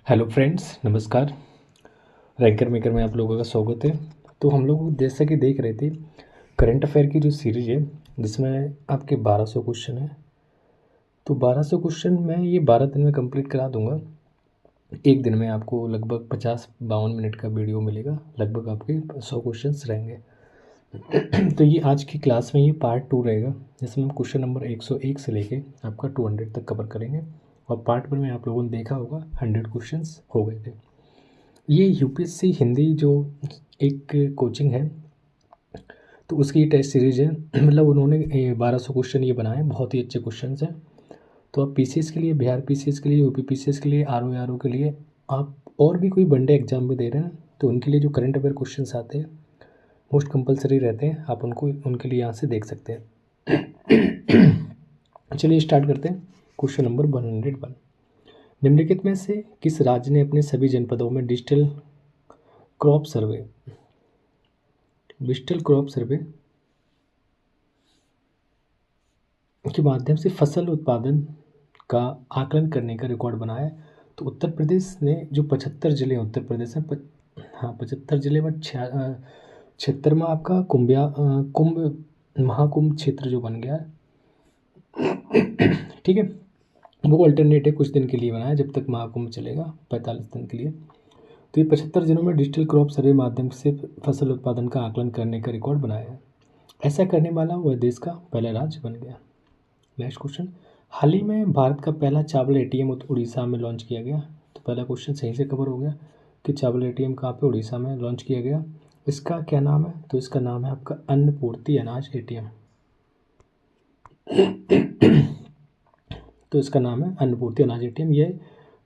Hello friends, नमस्कार। Ranker maker में आप लोगों का स्वागत है। तो हम लोग जैसा कि देख रहे थे करंट अफेयर की जो सीरीज़ है जिसमें आपके 1200 क्वेश्चन है। तो 1200 क्वेश्चन मैं ये 12 दिन में कंप्लीट करा दूंगा। एक दिन में आपको लगभग 50-52 मिनट का वीडियो मिलेगा। लगभग आपके 100 क्वेश्चंस रहेंगे। तो ये आज की क्लास में ये पार्ट 2 रहेगा जिसमें हम क्वेश्चन नंबर 101 से लेके आपका 200 तक कवर करेंगे। और पार्ट 1 में आप लोगों ने देखा होगा 100 क्वेश्चंस हो गए थे। ये यूपीएससी हिंदी जो एक कोचिंग है तो उसकी टेस्ट सीरीज़ है। मतलब उन्होंने 1200 क्वेश्चन ये बनाए, बहुत ही अच्छे क्वेश्चन हैं। तो आप पीसीएस के लिए, बिहार पीसीएस के लिए, यूपी पीसीएस के लिए, आरओ के लिए, आप और भी कोई वनडे एग्जाम में दे रहे हैं तो उनके लिए जो करंट अफेयर क्वेश्चन आते हैं मोस्ट कंपलसरी रहते हैं, आप उनको उनके लिए यहाँ से देख सकते हैं। चलिए स्टार्ट करते हैं। Question number 101। निम्नलिखित में से किस राज्य ने अपने सभी जनपदों में डिजिटल क्रॉप सर्वे के माध्यम से फसल उत्पादन का आकलन करने का रिकॉर्ड बनाया है? तो उत्तर प्रदेश ने जो 75 जिले हैं उत्तर प्रदेश में 75 जिले में 76वां आपका कुंभ महाकुंभ क्षेत्र जो बन गया है। ठीक है, वो अल्टरनेट है, कुछ दिन के लिए बनाया जब तक महाकुंभ चलेगा 45 दिन के लिए। तो ये 75 जिलों में डिजिटल क्रॉप सर्वे माध्यम से फसल उत्पादन का आकलन करने का रिकॉर्ड बनाया है। ऐसा करने वाला वह देश का पहला राज्य बन गया। नेक्स्ट क्वेश्चन, हाल ही में भारत का पहला चावल एटीएम उड़ीसा में लॉन्च किया गया। तो पहला क्वेश्चन सही से कवर हो गया कि चावल एटीएम कहाँ पे, उड़ीसा में लॉन्च किया गया। इसका क्या नाम है? तो इसका नाम है आपका अन्नपूर्ति अनाज एटीएम। तो इसका नाम है अन्नपूर्ति अनाज एटीएम। ये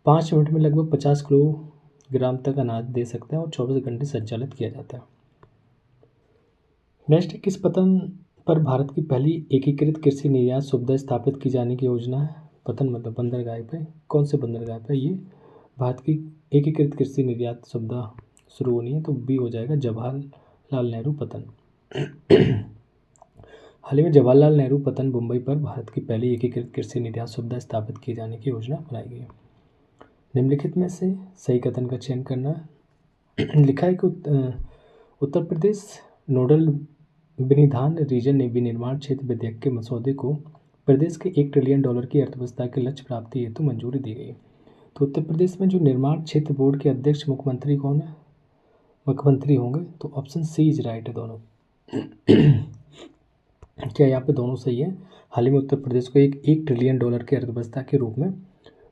5 मिनट में लगभग 50 किलोग्राम तक अनाज दे सकता है और 24 घंटे संचालित किया जाता है। नेक्स्ट, किस पतन पर भारत की पहली एकीकृत कृषि निर्यात सुविधा स्थापित की जाने की योजना है? पतन मतलब बंदरगाह पे। कौन से बंदरगाह पे? ये भारत की एकीकृत कृषि निर्यात सुविधा शुरू होनी है, तो बी हो जाएगा जवाहरलाल नेहरू पतन। हाल ही में जवाहरलाल नेहरू पतन मुंबई पर भारत की पहली एकीकृत कृषि निर्यात सुविधा स्थापित किए जाने की योजना बनाई गई है। निम्नलिखित में से सही कथन का चयन करना है। लिखा है कि उत्तर प्रदेश नोडल विनिधान रीजन ने विनिर्माण क्षेत्र विधेयक के मसौदे को प्रदेश के $1 ट्रिलियन की अर्थव्यवस्था के लक्ष्य प्राप्ति हेतु मंजूरी दी गई। तो उत्तर प्रदेश में जो निर्माण क्षेत्र बोर्ड के अध्यक्ष मुख्यमंत्री कौन है? मुख्यमंत्री होंगे। तो ऑप्शन सी इज राइट है दोनों। क्या यहाँ पे दोनों सही है? हाल ही में उत्तर प्रदेश को $1 ट्रिलियन की अर्थव्यवस्था के रूप में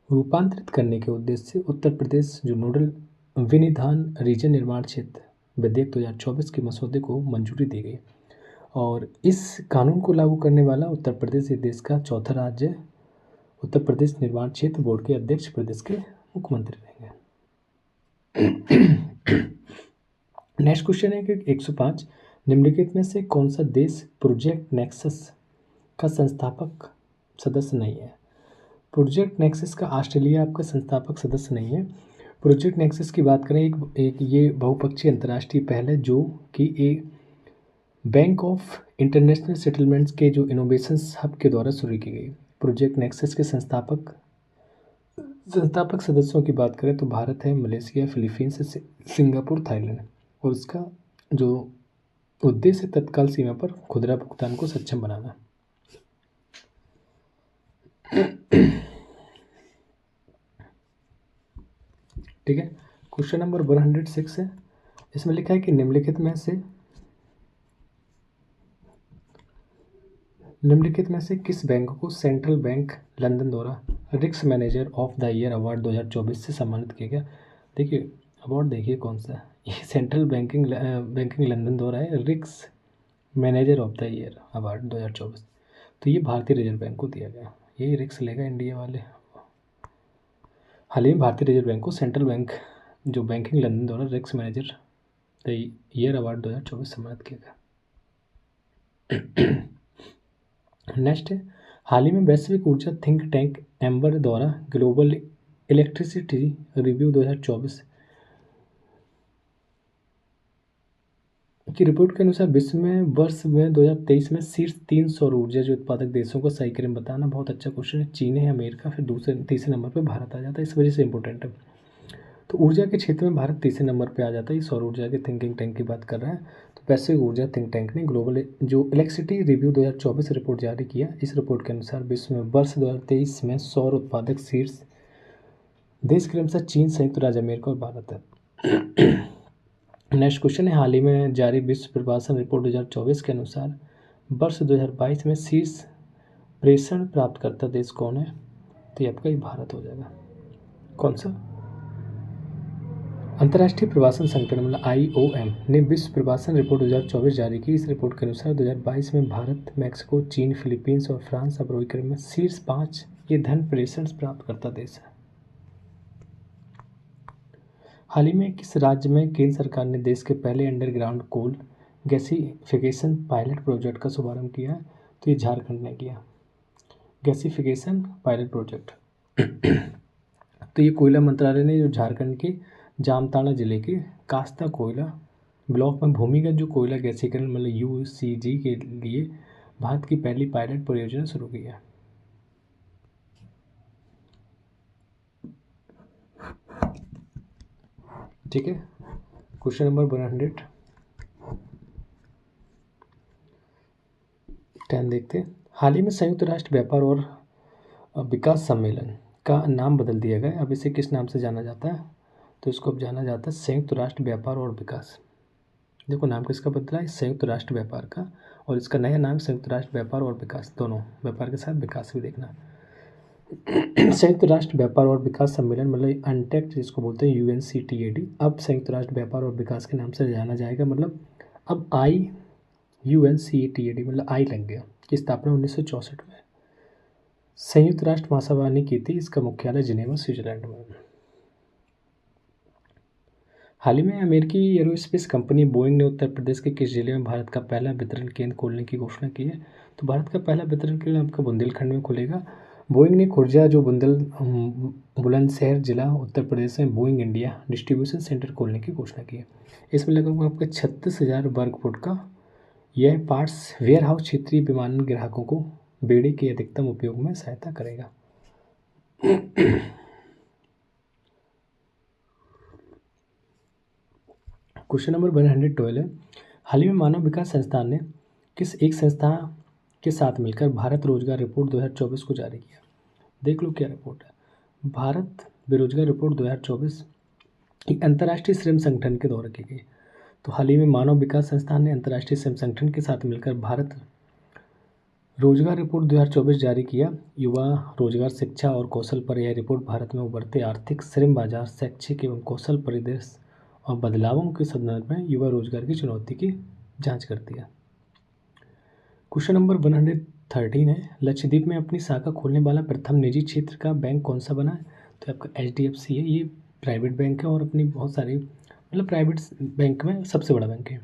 रूपांतरित करने के उद्देश्य से उत्तर प्रदेश जो नोडल विनिधान रीजन निर्माण क्षेत्र विधेयक 2024 के मसौदे को मंजूरी दी गई। और इस कानून को लागू करने वाला उत्तर प्रदेश देश का चौथा राज्य है। उत्तर प्रदेश निर्माण क्षेत्र बोर्ड के अध्यक्ष प्रदेश के मुख्यमंत्री रहेंगे। नेक्स्ट क्वेश्चन है कि 105, निम्नलिखित में से कौन सा देश प्रोजेक्ट नेक्सस का संस्थापक सदस्य नहीं है? प्रोजेक्ट नेक्सस का ऑस्ट्रेलिया आपका संस्थापक सदस्य नहीं है। प्रोजेक्ट नेक्सस की बात करें, एक ये बहुपक्षीय अंतर्राष्ट्रीय पहल है जो कि एक बैंक ऑफ इंटरनेशनल सेटलमेंट्स के जो इनोवेशंस हब के द्वारा शुरू की गई। प्रोजेक्ट नेक्सस के संस्थापक सदस्यों की बात करें तो भारत है, मलेशिया, फिलीपींस, सिंगापुर, थाईलैंड। और इसका जो उद्देश्य तत्काल सीमा पर खुदरा भुगतान को सक्षम बनाना। ठीक है, क्वेश्चन नंबर 106 है। इसमें लिखा है कि निम्नलिखित में से किस बैंक को सेंट्रल बैंक लंदन द्वारा risk manager of the year award 2024 से सम्मानित किया गया? देखिए अवार्ड देखिए कौन सा है। ये सेंट्रल बैंकिंग लंदन द्वारा है, risk manager of the year award 2024। तो ये भारतीय रिजर्व बैंक को दिया गया। यही रिस्क लेगा इंडिया वाले। हाल ही में भारतीय रिजर्व बैंक को सेंट्रल बैंक जो बैंकिंग लंदन द्वारा risk manager the year award 2024 सम्मानित किया गया। नेक्स्ट है, हाल ही में वैश्विक ऊर्जा थिंक टैंक एम्बर द्वारा ग्लोबल इलेक्ट्रिसिटी रिव्यू 2024 की रिपोर्ट के अनुसार विश्व में वर्ष में 2023 में शीर्ष 3 सौर ऊर्जा जो उत्पादक देशों को सही क्रम बताना। बहुत अच्छा क्वेश्चन है। चीन है, अमेरिका, फिर तीसरे नंबर पर भारत आ जाता है। इस वजह से इंपॉर्टेंट है। तो ऊर्जा के क्षेत्र में भारत तीसरे नंबर पे आ जाता है। ये सौर ऊर्जा के थिंकिंग टैंक की बात कर रहा है। तो वैश्विक ऊर्जा थिंक टैंक ने ग्लोबल जो इलेक्ट्रिसिटी रिव्यू 2024 रिपोर्ट जारी किया, इस रिपोर्ट के अनुसार विश्व में वर्ष 2023 में सौर उत्पादक शीर्ष देश के अनुसार चीन, संयुक्त राज्य अमेरिका और भारत है। नेक्स्ट क्वेश्चन है, हाल ही में जारी विश्व प्रवासन रिपोर्ट 2024 के अनुसार वर्ष 2022 में शीर्ष प्रेषण प्राप्तकर्ता देश कौन है? तो ये आपका ही भारत हो जाएगा। कौन सा? अंतर्राष्ट्रीय प्रवासन संगठन मतलब IOM ने विश्व प्रवासन रिपोर्ट 2024 जारी की। इस रिपोर्ट के अनुसार 2022 में भारत, मैक्सिको, चीन, फिलीपींस और फ्रांस आरोही क्रम में शीर्ष 5 ये धन प्रेषण प्राप्तकर्ता देश है। हाल ही में किस राज्य में केंद्र सरकार ने देश के पहले underground coal gasification pilot project का शुभारंभ किया? तो ये झारखंड ने किया, गैसीफिकेशन पायलट प्रोजेक्ट। तो ये कोयला मंत्रालय ने जो झारखंड के जामताड़ा जिले के कास्ता कोयला ब्लॉक में भूमिगत जो कोयला गैसीकरण मतलब UCG के लिए भारत की पहली पायलट परियोजना शुरू की है। ठीक है, क्वेश्चन नंबर 110 देखते हैं। हाल ही में संयुक्त राष्ट्र व्यापार और विकास सम्मेलन का नाम बदल दिया गया। अब इसे किस नाम से जाना जाता है? तो इसको अब जाना जाता है संयुक्त राष्ट्र व्यापार और विकास। देखो नाम किसका बदला है? संयुक्त राष्ट्र व्यापार का, और इसका नया नाम संयुक्त राष्ट्र व्यापार और विकास, दोनों व्यापार के साथ विकास भी देखना। संयुक्त राष्ट्र व्यापार और विकास सम्मेलन मतलब अनटेक्ट जिसको बोलते हैं UNCTAD, अब संयुक्त राष्ट्र व्यापार और विकास के नाम से जाना जाएगा। मतलब अब UNCTAD मतलब आई लग गया। की स्थापना 1964 में संयुक्त राष्ट्र महासभा ने की थी। इसका मुख्यालय जिनेवा, स्विट्जरलैंड में। हाल ही में अमेरिकी एरोस्पेस कंपनी बोइंग ने उत्तर प्रदेश के किस जिले में भारत का पहला वितरण केंद्र खोलने की घोषणा की है? तो भारत का पहला वितरण केंद्र आपका बुंदेलखंड में खुलेगा। बोइंग ने खुर्जा जो बुलंदशहर जिला उत्तर प्रदेश में बोइंग इंडिया डिस्ट्रीब्यूशन सेंटर खोलने की घोषणा की है। इसमें लगभग आपका 36,000 वर्ग फुट का यह पार्ट्स वेयर हाउस क्षेत्रीय विमानन ग्राहकों को बेड़े के अधिकतम उपयोग में सहायता करेगा। क्वेश्चन नंबर 112 है, हाल ही में मानव विकास संस्थान ने किस एक संस्था के साथ मिलकर भारत रोजगार रिपोर्ट 2024 को जारी किया? देख लो क्या रिपोर्ट है। भारत बेरोजगार रिपोर्ट 2024 एक अंतर्राष्ट्रीय श्रम संगठन के द्वारा की गई। तो हाल ही में मानव विकास संस्थान ने अंतर्राष्ट्रीय श्रम संगठन के साथ मिलकर भारत रोजगार रिपोर्ट 2024 जारी किया। युवा रोजगार, शिक्षा और कौशल पर यह रिपोर्ट भारत में उभरते आर्थिक, श्रम बाजार, शैक्षिक एवं कौशल परिदृश्य और बदलावों के संदर्भ में युवा रोजगार की चुनौती की जांच करती है। क्वेश्चन नंबर 113 है, लक्षद्वीप में अपनी शाखा खोलने वाला प्रथम निजी क्षेत्र का बैंक कौन सा बना है? तो आपका HDFC है। ये प्राइवेट बैंक है और अपनी बहुत सारी मतलब प्राइवेट बैंक में सबसे बड़ा बैंक है।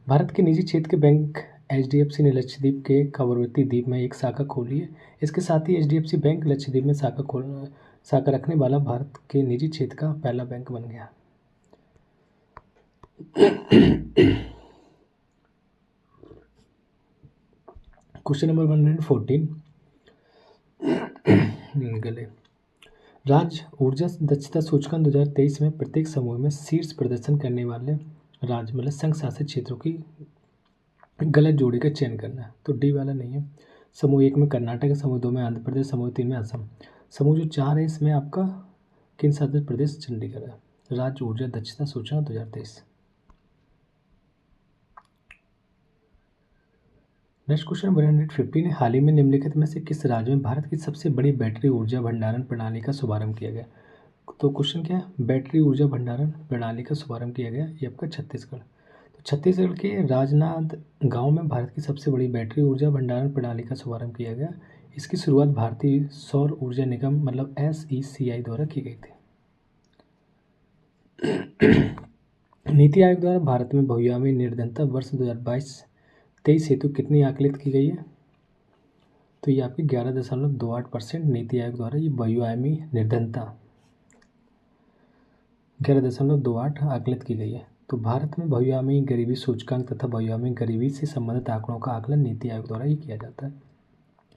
भारत के निजी क्षेत्र के बैंक HDFC ने लक्षद्वीप के कवरवती द्वीप में एक शाखा खोली है। इसके साथ ही HDFC बैंक लक्षद्वीप में शाखा रखने वाला भारत के निजी क्षेत्र का पहला बैंक बन गया। क्वेश्चन नंबर 114 गले राज्य ऊर्जा दक्षता सूचकांक 2023 में प्रत्येक समूह में शीर्ष प्रदर्शन करने वाले राज्य मतलब संघ शासित क्षेत्रों की गलत जोड़ी का चयन करना है। तो डी वाला नहीं है। समूह 1 में कर्नाटक है, समूह 2 में आंध्र प्रदेश, समूह 3 में असम, समूह जो 4 है इसमें आपका केंद्र शासित प्रदेश चंडीगढ़ है। राज्य ऊर्जा दक्षता सूचकांक 2023। नेक्स्ट क्वेश्चन 115 है, हाल ही में निम्नलिखित में से किस राज्य में भारत की सबसे बड़ी बैटरी ऊर्जा भंडारण प्रणाली का शुभारंभ किया गया? तो क्वेश्चन क्या है? बैटरी ऊर्जा भंडारण प्रणाली का शुभारंभ किया गया, ये आपका छत्तीसगढ़। तो छत्तीसगढ़ के राजनांद गांव में भारत की सबसे बड़ी बैटरी ऊर्जा भंडारण प्रणाली का शुभारंभ किया गया। इसकी शुरुआत भारतीय सौर ऊर्जा निगम मतलब SECI द्वारा की गई थी। नीति आयोग द्वारा भारत में बहुआयामी निर्धनता वर्ष 2022-23 हेतु कितनी आकलित की गई है? तो ये आपकी 11.28% नीति आयोग द्वारा ये बहुआयामी निर्धनता 11.28 आकलित की गई है। तो भारत में बहुआयामी गरीबी सूचकांक तथा बहुआयामी गरीबी से संबंधित आंकड़ों का आकलन नीति आयोग द्वारा ही किया जाता है।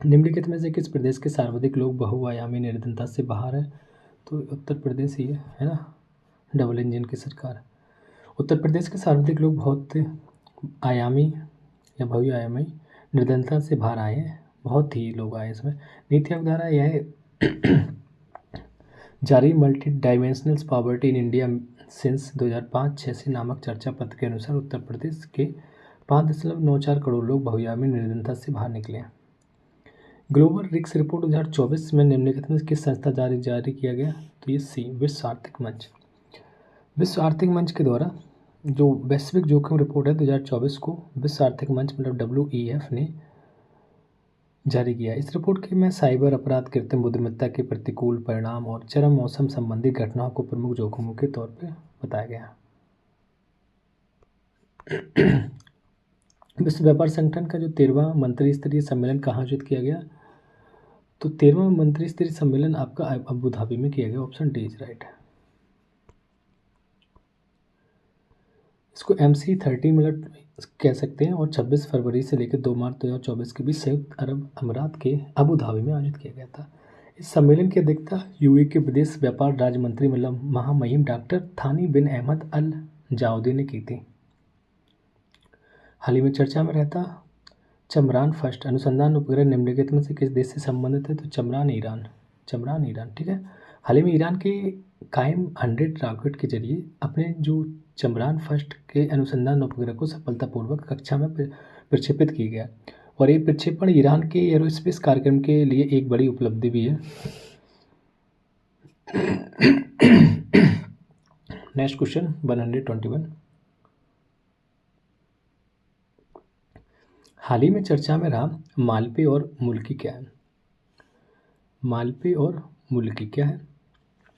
निम्नलिखित में से किस प्रदेश के सर्वाधिक लोग बहुआयामी निर्धनता से बाहर है? तो उत्तर प्रदेश ही है ना। डबल इंजन की सरकार। उत्तर प्रदेश के सर्वाधिक लोग बहुत आयामी या बहुआयामी निर्धनता से बाहर आए हैं, बहुत ही लोग आए इसमें। नीति अवधारणा यह है जारी multi dimensional poverty in India since 2005-6 नामक चर्चा पत्र के अनुसार उत्तर प्रदेश के 5.94 करोड़ लोग बहुआयामी निर्धनता से बाहर निकले हैं। ग्लोबल रिस्क रिपोर्ट 2024 में निम्नलिखित में किस संस्था जारी किया गया? तो ये सी, विश्व आर्थिक मंच। विश्व आर्थिक मंच के द्वारा जो वैश्विक जोखिम रिपोर्ट है 2024 को विश्व आर्थिक मंच मतलब WEF ने जारी किया। इस रिपोर्ट के में साइबर अपराध, कृत्रिम बुद्धिमत्ता के प्रतिकूल परिणाम और चरम मौसम संबंधी घटनाओं को प्रमुख जोखिमों के तौर पर बताया गया। विश्व व्यापार संगठन का जो 13वां मंत्री स्तरीय सम्मेलन कहाँ आयोजित किया गया? तो 13वां मंत्री स्तरीय सम्मेलन आपका अबू धाबी में किया गया। Option D is right. इसको MC30 मतलब कह सकते हैं और 26 फरवरी से लेकर 2 मार्च 2024 के बीच संयुक्त अरब अमीरात के अबू धाबी में आयोजित किया गया था। इस सम्मेलन की अध्यक्षता UAE के विदेश व्यापार राज्य मंत्री मतलब महामहिम डॉक्टर थानी बिन अहमद अल जाउदी ने की थी। हाल ही में चर्चा में रहता चमरान फर्स्ट अनुसंधान उपग्रह निम्नलिखित में से किस देश से संबंधित है? तो चमरान ईरान। ठीक है। हाल ही में ईरान के कायम 100 रॉकेट के जरिए अपने जो चमरान फर्स्ट के अनुसंधान उपग्रह को सफलतापूर्वक कक्षा में प्रक्षेपित किया गया और ये प्रक्षेपण ईरान के एरोस्पेस कार्यक्रम के लिए एक बड़ी उपलब्धि भी है। Next question 121। हाल ही में चर्चा में रहा मालपे और मुल्की क्या है? मालपे और मुल्की क्या है?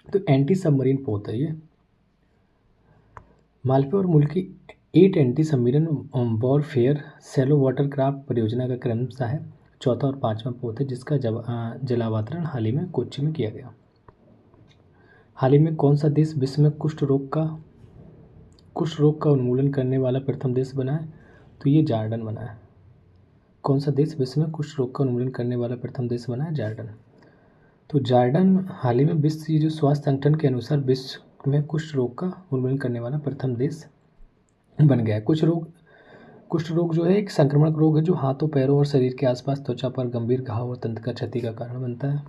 तो एंटी सबमरीन पोत है ये। मालपे और Mulki 8 anti submarine warfare shallow watercraft परियोजना का क्रमशः है चौथा और 5वां पोत है जिसका जलावतरण हाल ही में कोच्चि में किया गया। हाल ही में कौन सा देश विश्व में कुष्ठ रोग का उन्मूलन करने वाला प्रथम देश बना है? तो ये जॉर्डन बना है। कौन सा देश विश्व में कुष्ठ रोग का उन्मूलन करने वाला प्रथम देश बना है? जॉर्डन। तो जॉर्डन हाल ही में विश्व जो स्वास्थ्य संगठन के अनुसार विश्व में कुष्ठ रोग का उन्मूलन करने वाला प्रथम देश बन गया है। कुष्ठ रोग जो है एक संक्रामक रोग है जो हाथों, पैरों और शरीर के आसपास त्वचा पर गंभीर घाव और तंत्र का क्षति का कारण बनता है।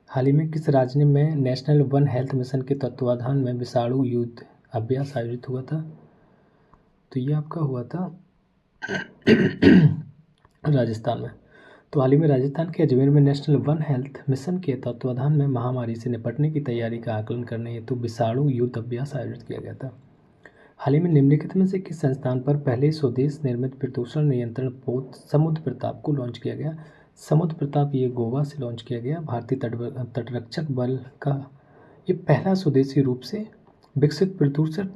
हाल ही में किस राज्य में नेशनल वन हेल्थ मिशन के तत्वाधान में विषाणु युद्ध अभ्यास आयोजित हुआ था? तो ये आपका हुआ था राजस्थान में। तो हाल ही में राजस्थान के अजमेर में नेशनल वन हेल्थ मिशन के तत्वाधान में महामारी से निपटने की तैयारी का आकलन करने हेतु विषाणु युद्ध अभ्यास आयोजित किया गया था। हाल ही में निम्नलिखित में से किस संस्थान पर पहले स्वदेश निर्मित प्रदूषण नियंत्रण पोत समुद्र प्रताप को लॉन्च किया गया? समुद्र प्रताप ये गोवा से लॉन्च किया गया। भारतीय तटरक्षक बल का ये पहला स्वदेशी रूप से विकसित प्रदूषण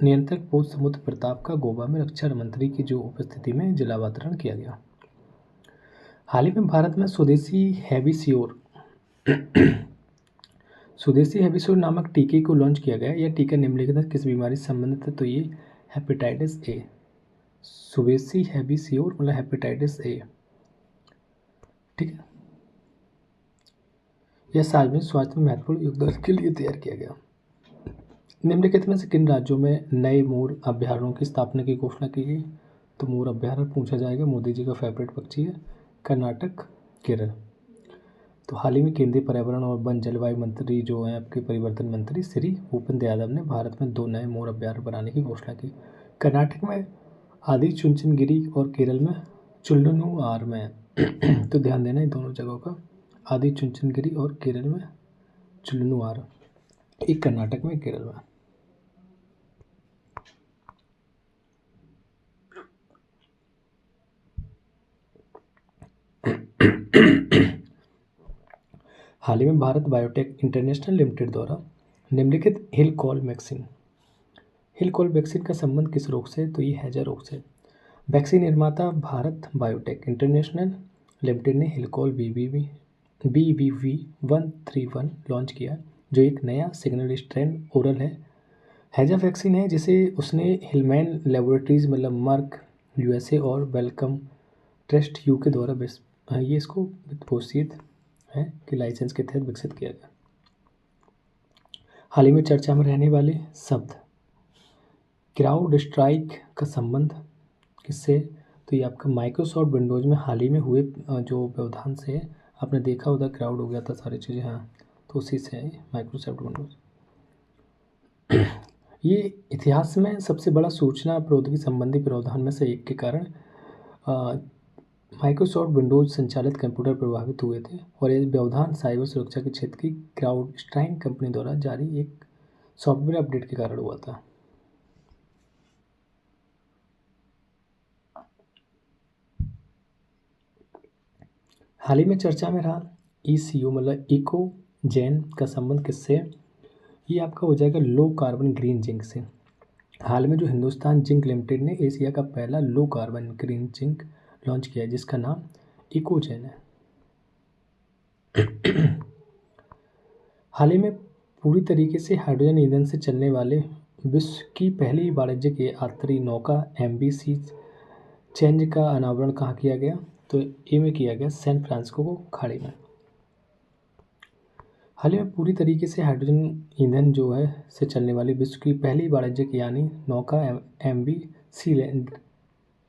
नियंत्रक पोत समुद्र प्रताप का गोवा में रक्षा मंत्री की जो उपस्थिति में जलावतरण किया गया। हाल ही में भारत में स्वदेशी हैबिस्योर नामक टीके को लॉन्च किया गया। यह टीका निम्नलिखित किस बीमारी से संबंधित है? तो ये हेपेटाइटिस ए। स्वदेशी हैबिस्योर मतलब हेपेटाइटिस ए। ठीक है। यह सार्वजनिक स्वास्थ्य में महत्वपूर्ण योगदान के लिए तैयार किया गया। निम्नलिखित में से किन राज्यों में नए मोर अभ्यारण्यों की स्थापना की घोषणा की गई? तो मोर अभ्यारण्य पूछा जाएगा, मोदी जी का फेवरेट पक्षी है। कर्नाटक, केरल। तो हाल ही में केंद्रीय पर्यावरण और वन जलवायु मंत्री जो हैं आपके परिवर्तन मंत्री श्री भूपेंद्र यादव ने भारत में 2 नए मोर अभ्यारण्य बनाने की घोषणा की। कर्नाटक में आदि चुंचनगिरी और केरल में चुल्लनुआर में। तो ध्यान देना इन दोनों जगहों का, आदि चुंचनगिरी और केरल में चुल्लनुआर, एक कर्नाटक में केरल में। हाल ही में भारत बायोटेक इंटरनेशनल लिमिटेड द्वारा निम्नलिखित हिलकॉल वैक्सीन का संबंध किस रोग से? तो ये हैजा रोग से। वैक्सीन निर्माता भारत बायोटेक इंटरनेशनल लिमिटेड ने हिलकॉल BBV131 लॉन्च किया जो एक नया सिग्नल स्ट्रेन ओरल है हैजा वैक्सीन है जिसे उसने हिलमैन लेबोरेटरीज मतलब मर्क USA और वेलकम ट्रस्ट UK द्वारा ये इसको वित्तपोषित है कि लाइसेंस के तहत विकसित किया गया। हाल ही में चर्चा में रहने वाले शब्द क्राउड स्ट्राइक का संबंध किससे? तो ये आपका माइक्रोसॉफ्ट विंडोज़ में हाल ही में हुए जो व्यवधान से आपने देखा उधर क्राउड हो गया था सारी चीज़ें, हाँ, तो उसी से है माइक्रोसॉफ्ट विंडोज़। ये इतिहास में सबसे बड़ा सूचना प्रौद्योगिकी संबंधी व्यवधान में से एक के कारण माइक्रोसॉफ्ट विंडोज़ संचालित कंप्यूटर प्रभावित हुए थे और ये व्यवधान साइबर सुरक्षा के क्षेत्र की क्राउड स्ट्राइक कंपनी द्वारा जारी एक सॉफ्टवेयर अपडेट के कारण हुआ था। हाल ही में चर्चा में रहा ECO मतलब इको जैन का संबंध किससे? ये आपका हो जाएगा लो कार्बन ग्रीन जिंक से। हाल में जो हिंदुस्तान जिंक लिमिटेड ने एशिया का पहला low carbon green zinc launch किया है जिसका नाम इकोजैन है। हाल ही में पूरी तरीके से हाइड्रोजन ईंधन से चलने वाले विश्व की पहली वाणिज्यिक यात्री नौका MV सी चेंज का अनावरण कहाँ किया गया? तो ए में किया गया सैन फ्रांसिस्को खाड़ी में। हाल ही में पूरी तरीके से हाइड्रोजन ईंधन जो है से चलने वाली विश्व की पहली वाणिज्यिक यानी नौका MV सी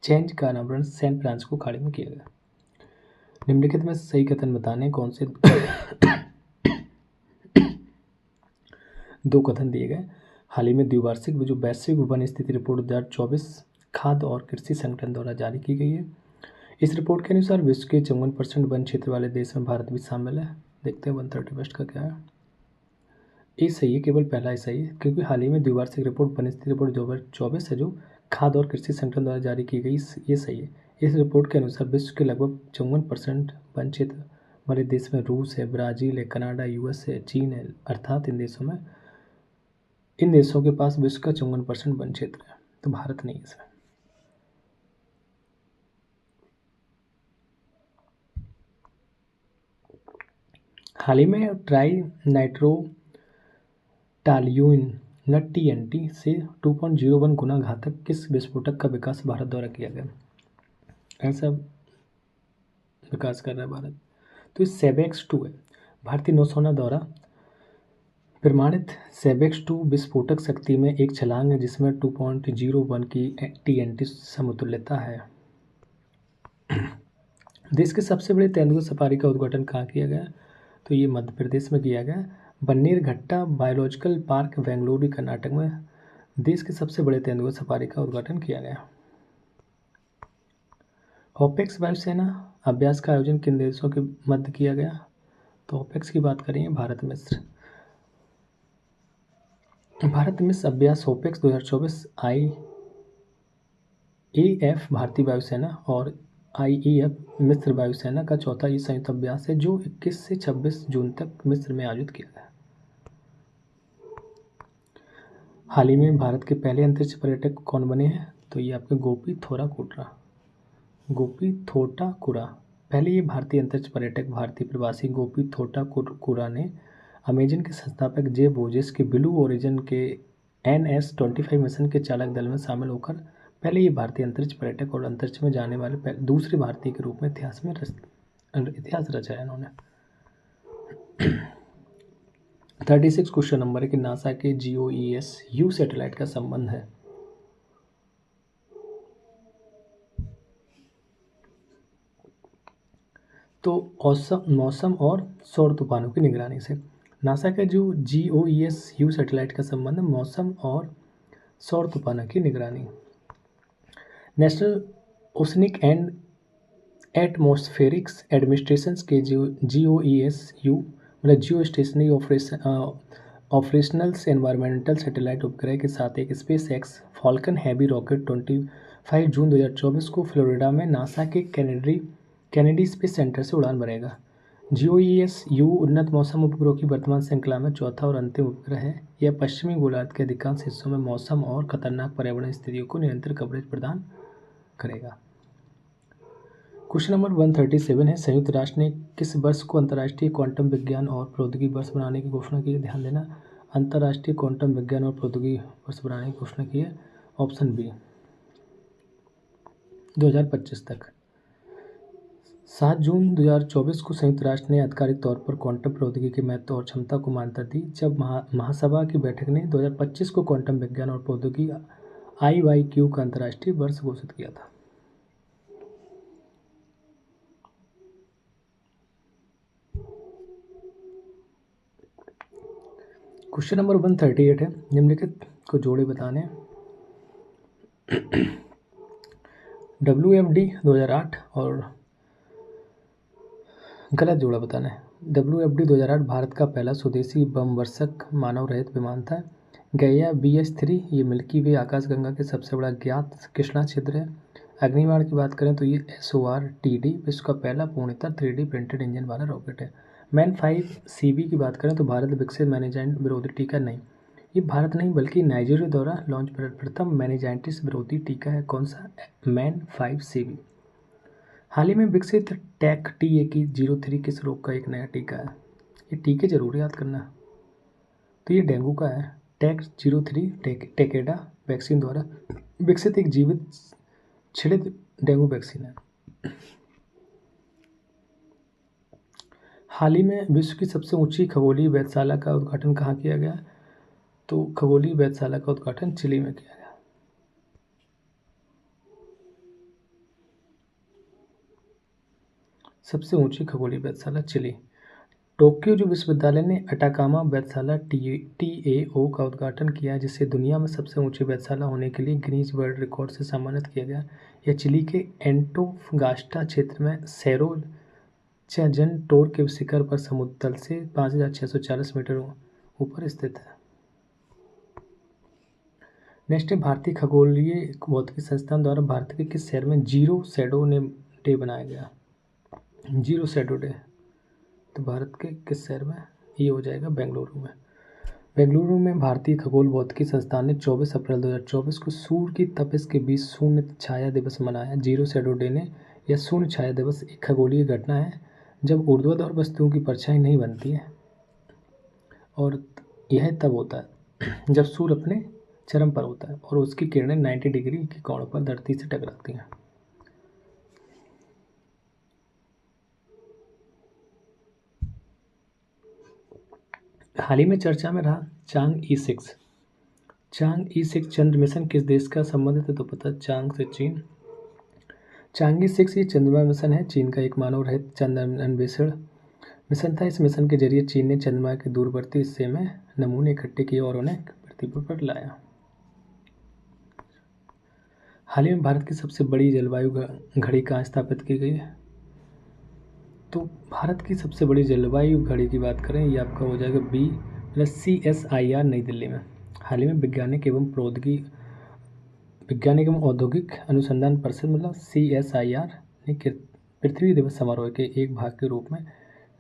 चेंज का अनावरण सैन फ्रांसिस्को खाड़ी में किया गया। निम्नलिखित में सही कथन बताने कौन से दो कथन दिए गए? हाल ही में द्विवार्षिक जो वैश्विक वन स्थिति रिपोर्ट 2024 खाद्य और कृषि संगठन द्वारा जारी की गई है। इस रिपोर्ट के अनुसार विश्व के 54% वन क्षेत्र वाले देश में भारत भी शामिल है। देखते हैं 131 का क्या है। ये सही है, केवल पहला ही सही है क्योंकि हाल ही में द्विवार्षिक रिपोर्ट वन स्थिति रिपोर्ट 2024 है जो खाद्य और कृषि संगठन द्वारा जारी की गई, ये सही है। इस रिपोर्ट के अनुसार विश्व के लगभग 54% वन क्षेत्र वाले देश में रूस है, ब्राज़ील है, कनाडा, US है, चीन है, अर्थात इन देशों के पास विश्व का 54% वन क्षेत्र है, तो भारत नहीं है इसमें। हाल ही में ट्राई नाइट्रोटाल्यूइन TNT से 2.01 गुना घातक किस विस्फोटक का विकास भारत द्वारा किया गया? ऐसा विकास कर रहा है भारत, तो इस सेबेक्स 2 है। भारतीय नौसेना द्वारा प्रमाणित सेबेक्स 2 विस्फोटक शक्ति में एक छलांग है जिसमें 2.01 की TNT समतुल्यता है। देश के सबसे बड़े तेंदुआ सफारी का उद्घाटन कहाँ किया गया? तो ये मध्य प्रदेश में किया गया। बन्नेरघट्टा बायोलॉजिकल पार्क बेंगलुरु कर्नाटक में देश के सबसे बड़े तेंदुआ सफारी का उद्घाटन किया गया। ओपेक्स वायुसेना अभ्यास का आयोजन किन देशों के मध्य किया गया? तो ओपेक्स की बात करेंगे भारत मिस्र अभ्यास ओपेक्स 2024 IAF भारतीय वायुसेना और IAF मिस्र वायुसेना का चौथा ये संयुक्त अभ्यास है जो 21 से 26 जून तक मिस्र में आयोजित किया गया। हाल ही में भारत के पहले अंतरिक्ष पर्यटक कौन बने हैं? तो ये आपके गोपी थोटाकुरा। पहले ये भारतीय अंतरिक्ष पर्यटक भारतीय प्रवासी गोपी थोटाकुरा ने अमेजन के संस्थापक जेफ बेजोस के ब्लू ओरिजिन के NS-25 मिशन के चालक दल में शामिल होकर पहले ये भारतीय अंतरिक्ष पर्यटक और अंतरिक्ष में जाने वाले दूसरे भारतीय के रूप में इतिहास रचा है इन्होंने। 36 क्वेश्चन नंबर है कि नासा के GOES-U सैटेलाइट का संबंध है। तो मौसम और सौर तूफानों की निगरानी से। नासा का जो GOES-U सैटेलाइट का संबंध है मौसम और सौर तूफानों की निगरानी। नेशनल ओशनिक एंड एटमॉस्फेरिक्स एडमिनिस्ट्रेशन के GOES-U मतलब जियो स्टेशनरी ऑपरेशनल्स एनवायरमेंटल सैटेलाइट उपग्रह के साथ एक SpaceX फॉल्कन हैवी रॉकेट 25 जून 2024 को फ्लोरिडा में नासा के कैनेडी स्पेस सेंटर से उड़ान भरेगा। GOES-U उन्नत मौसम उपग्रहों की वर्तमान श्रृंखला में चौथा और अंतिम उपग्रह है। यह पश्चिमी गोलार्ध के अधिकांश हिस्सों में मौसम और खतरनाक पर्यावरण स्थितियों को निरंतर कवरेज प्रदान करेगा। क्वेश्चन नंबर 137 है संयुक्त राष्ट्र ने किस वर्ष को अंतर्राष्ट्रीय क्वांटम विज्ञान और प्रौद्योगिकी वर्ष बनाने की घोषणा की है? ध्यान देना, अंतर्राष्ट्रीय क्वांटम विज्ञान और प्रौद्योगिकी वर्ष बनाने की घोषणा की है। ऑप्शन बी 2025 तक। 7 जून 2024 को संयुक्त राष्ट्र ने आधिकारिक तौर पर क्वांटम प्रौद्योगिकी के महत्व और क्षमता को मान्यता दी, जब महासभा की बैठक ने 2025 को क्वांटम विज्ञान और प्रौद्योगिकी IYQ का अंतर्राष्ट्रीय वर्ष घोषित किया था। क्वेश्चन नंबर 138 है, निम्नलिखित को जोड़े बताने। WFD 2008 और गलत जोड़ा बताना है। WFD 2008 भारत का पहला स्वदेशी बम वर्षक मानव रहित विमान था। गैया BH-3 ये मिल्की वे आकाशगंगा के सबसे बड़ा ज्ञात कृष्णा छिद्र है। अग्निबाण की बात करें तो ये SORTD विश्व का पहला पूर्णतः 3D प्रिंटेड इंजन वाला रॉकेट है। मैन 5CB की बात करें तो भारत विकसित मैनेजाइट विरोधी टीका नहीं, ये भारत नहीं बल्कि नाइजीरिया द्वारा लॉन्च प्रथम मैनेजाइटिस विरोधी टीका है। कौन सा? Man 5CB। हाल ही में विकसित TAC-03 किस रोग का एक नया टीका है? ये टीके जरूर याद करना। तो ये डेंगू का है। TAC-03 टेकेडा वैक्सीन द्वारा विकसित एक जीवित छिड़ित डेंगू वैक्सीन है। हाल ही में विश्व की सबसे ऊंची खगोलीय वेधशाला का उद्घाटन कहाँ किया गया? तो खगोलीय वेधशाला का उद्घाटन चिली में किया गया। सबसे ऊंची खगोलीय वेधशाला चिली। टोक्यो जो विश्वविद्यालय ने अटाकामा वेधशाला TAO का उद्घाटन किया, जिसे दुनिया में सबसे ऊंची वेधशाला होने के लिए गिनीज वर्ल्ड रिकॉर्ड से सम्मानित किया गया। यह चिली के एंटोफगास्टा क्षेत्र में सेरो चजनटोर के शिखर पर समुद्र तल से 5,640 मीटर ऊपर स्थित है। नेक्स्ट है, भारतीय खगोलीय भौतिकी संस्थान द्वारा भारत के किस शहर में जीरो शैडो डे बनाया गया? जीरो शैडो डे तो भारत के किस शहर में? ये हो जाएगा बेंगलुरु में। बेंगलुरु में भारतीय खगोल भौतिकी संस्थान ने 24 अप्रैल 2024 को सूर्य की तपिश के बीच शून्य छाया दिवस मनाया। जीरो शैडो डे ने यह शून्य छाया दिवस एक खगोलीय घटना है जब ऊर्ध्वाधर वस्तुओं की परछाई नहीं बनती है, और यह तब होता है जब सूर्य अपने चरम पर होता है और उसकी किरणें 90 डिग्री के कोण पर धरती से टकराती हैं। हाल ही में चर्चा में रहा चांग-E6। चांग-E6 चंद्र मिशन किस देश का संबंधित है? तो पता, चांग से चीन। चांग-E6 ये चंद्रमा मिशन है, चीन का एक मानव रहित चंद्र अन्वेषण मिशन था। इस मिशन के जरिए चीन ने चंद्रमा के दूरवर्ती हिस्से में नमूने इकट्ठे किए और उन्हें पृथ्वी पर लाया। हाल ही में भारत की सबसे बड़ी जलवायु घड़ी कहाँ स्थापित की गई है? तो भारत की सबसे बड़ी जलवायु घड़ी की बात करें, ये आपका हो जाएगा CSIR नई दिल्ली में। हाल ही में वैज्ञानिक एवं औद्योगिक अनुसंधान परिषद मतलब CSIR ने पृथ्वी दिवस समारोह के एक भाग के रूप में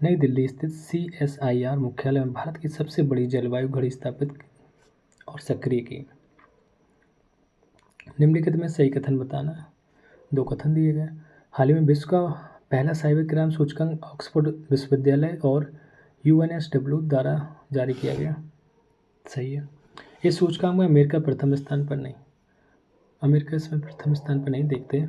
नई दिल्ली स्थित CSIR मुख्यालय में भारत की सबसे बड़ी जलवायु घड़ी स्थापित और सक्रिय की। निम्नलिखित में सही कथन बताना। 2 कथन दिए गए। हाल ही में विश्व का पहला साइबर क्राइम सूचकांक ऑक्सफोर्ड विश्वविद्यालय और UNSW द्वारा जारी किया गया। सही है। इस सूचकांक में अमेरिका प्रथम स्थान पर नहीं, अमेरिका इसमें प्रथम स्थान पर नहीं देखते।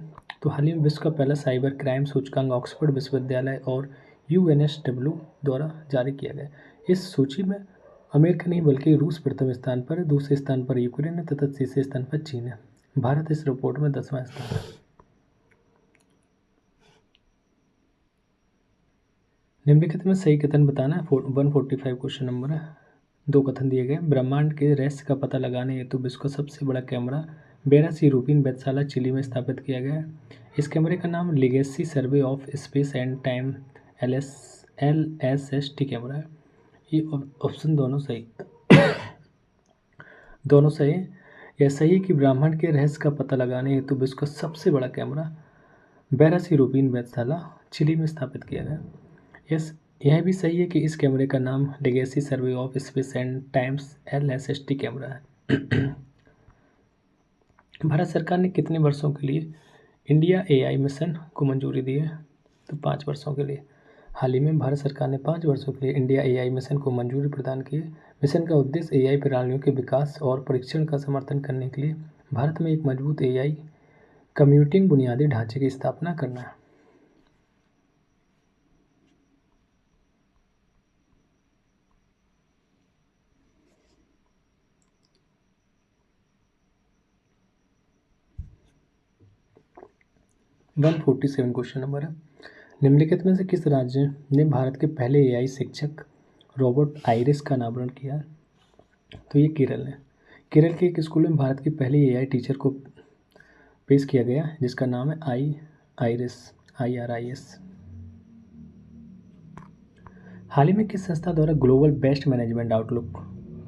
तो हाल ही में विश्व का पहला साइबर क्राइम सूचकांक ऑक्सफोर्ड विश्वविद्यालय और UNSW द्वारा जारी किया गया। इस सूची में अमेरिका नहीं बल्कि रूस प्रथम स्थान पर है, दूसरे स्थान पर यूक्रेन है तथा तीसरे स्थान पर चीन है। भारत इस रिपोर्ट में 10वां स्थान है। निम्नलिखित में सही कथन बताना है। 145 क्वेश्चन नंबर है। 2 कथन दिए गए। ब्रह्मांड के रहस्य का पता लगाने हेतु विश्व का सबसे बड़ा कैमरा बेरासी यूरोपियन वेधशाला चिली में स्थापित किया गया है। इस कैमरे का नाम legacy survey of space and time LSST camera है। ये ऑप्शन दोनों सही दोनों सही। यह सही कि ब्रह्मांड के रहस्य का पता लगाने हेतु विश्व का सबसे बड़ा कैमरा बेरासी यूरोपियन वेधशाला चिली में स्थापित किया गया। यह भी सही है कि इस कैमरे का नाम legacy survey of space and times LSST camera है। भारत सरकार ने कितने वर्षों के लिए इंडिया AI मिशन को मंजूरी दी है? तो 5 वर्षों के लिए। हाल ही में भारत सरकार ने 5 वर्षों के लिए इंडिया AI मिशन को मंजूरी प्रदान की है। मिशन का उद्देश्य AI प्रणालियों के विकास और परीक्षण का समर्थन करने के लिए भारत में एक मजबूत AI कंप्यूटिंग बुनियादी ढांचे की स्थापना करना है। 147 क्वेश्चन नंबर है। निम्नलिखित में से किस राज्य ने भारत के पहले AI शिक्षक रोबोट आइरिस का अनावरण किया? तो ये केरल है। केरल के एक स्कूल में भारत की पहली AI टीचर को पेश किया गया जिसका नाम है IRIS। हाल ही में किस संस्था द्वारा global best management outlook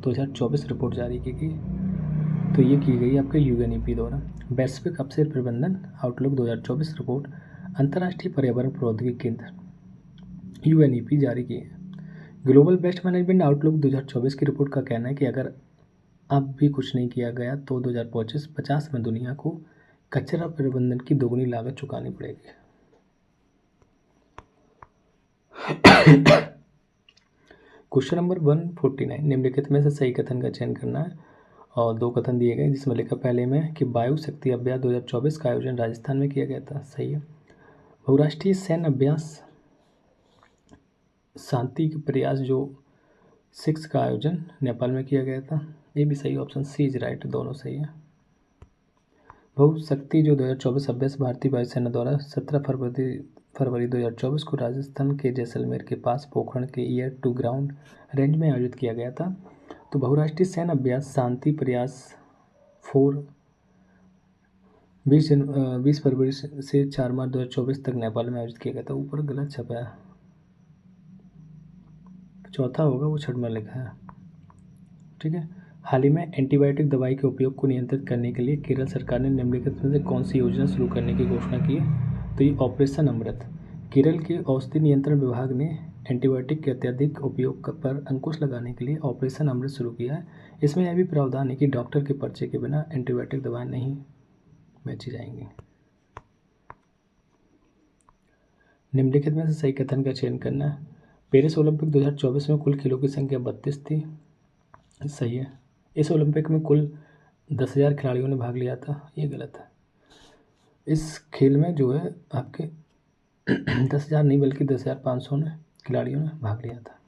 2024 report जारी की गई? तो ये की गई आपके UNEP द्वारा। वैश्विक अवसर प्रबंधन आउटलुक 2024 रिपोर्ट अंतर्राष्ट्रीय पर्यावरण प्रौद्योगिकी केंद्र UNEP जारी की है। ग्लोबल बेस्ट मैनेजमेंट आउटलुक 2024 की रिपोर्ट का कहना है कि अगर अब भी कुछ नहीं किया गया तो 2050 में दुनिया को कचरा प्रबंधन की दोगुनी लागत चुकानी पड़ेगी। क्वेश्चन नंबर 149, निम्नलिखित में से सही कथन का चयन करना है और 2 कथन दिए गए जिसमें लिखा पहले में कि वायु शक्ति अभ्यास 2024 का आयोजन राजस्थान में किया गया था। सही है। बहुराष्ट्रीय सैन्य अभ्यास शांति के प्रयास जो 6 का आयोजन नेपाल में किया गया था। ये भी सही, ऑप्शन सी इज राइट, दोनों सही है। बहुशक्ति जो 2024 अभ्यास भारतीय वायुसेना द्वारा 17 फरवरी 2024 को राजस्थान के जैसलमेर के पास पोखरण के एयर टू ग्राउंड रेंज में आयोजित किया गया था। तो बहुराष्ट्रीय सैन्य अभ्यास शांति प्रयास 20 फरवरी से 4 मार्च 2024 तक नेपाल में आयोजित किया गया था। ऊपर गलत छपा है, चौथा होगा, वो छठ में लिखा है। ठीक है। हाल ही में एंटीबायोटिक दवाई के उपयोग को नियंत्रित करने के लिए केरल सरकार ने निम्नलिखित में से कौन सी योजना शुरू करने की घोषणा की है? तो ये ऑपरेशन अमृत। केरल के औषधि नियंत्रण विभाग ने एंटीबायोटिक के अत्यधिक उपयोग पर अंकुश लगाने के लिए ऑपरेशन अमृत शुरू किया है। इसमें यह भी प्रावधान है कि डॉक्टर के पर्चे के बिना एंटीबायोटिक दवाएं नहीं बेची जाएंगी। निम्नलिखित में से सही कथन का चयन करना है। पेरिस ओलंपिक 2024 में कुल खेलों की संख्या 32 थी। सही है। इस ओलंपिक में कुल 10,000 खिलाड़ियों ने भाग लिया था। ये गलत है। इस खेल में जो है आपके 10,000 नहीं बल्कि 10,500 ने खिलाड़ियों ने भाग लिया था।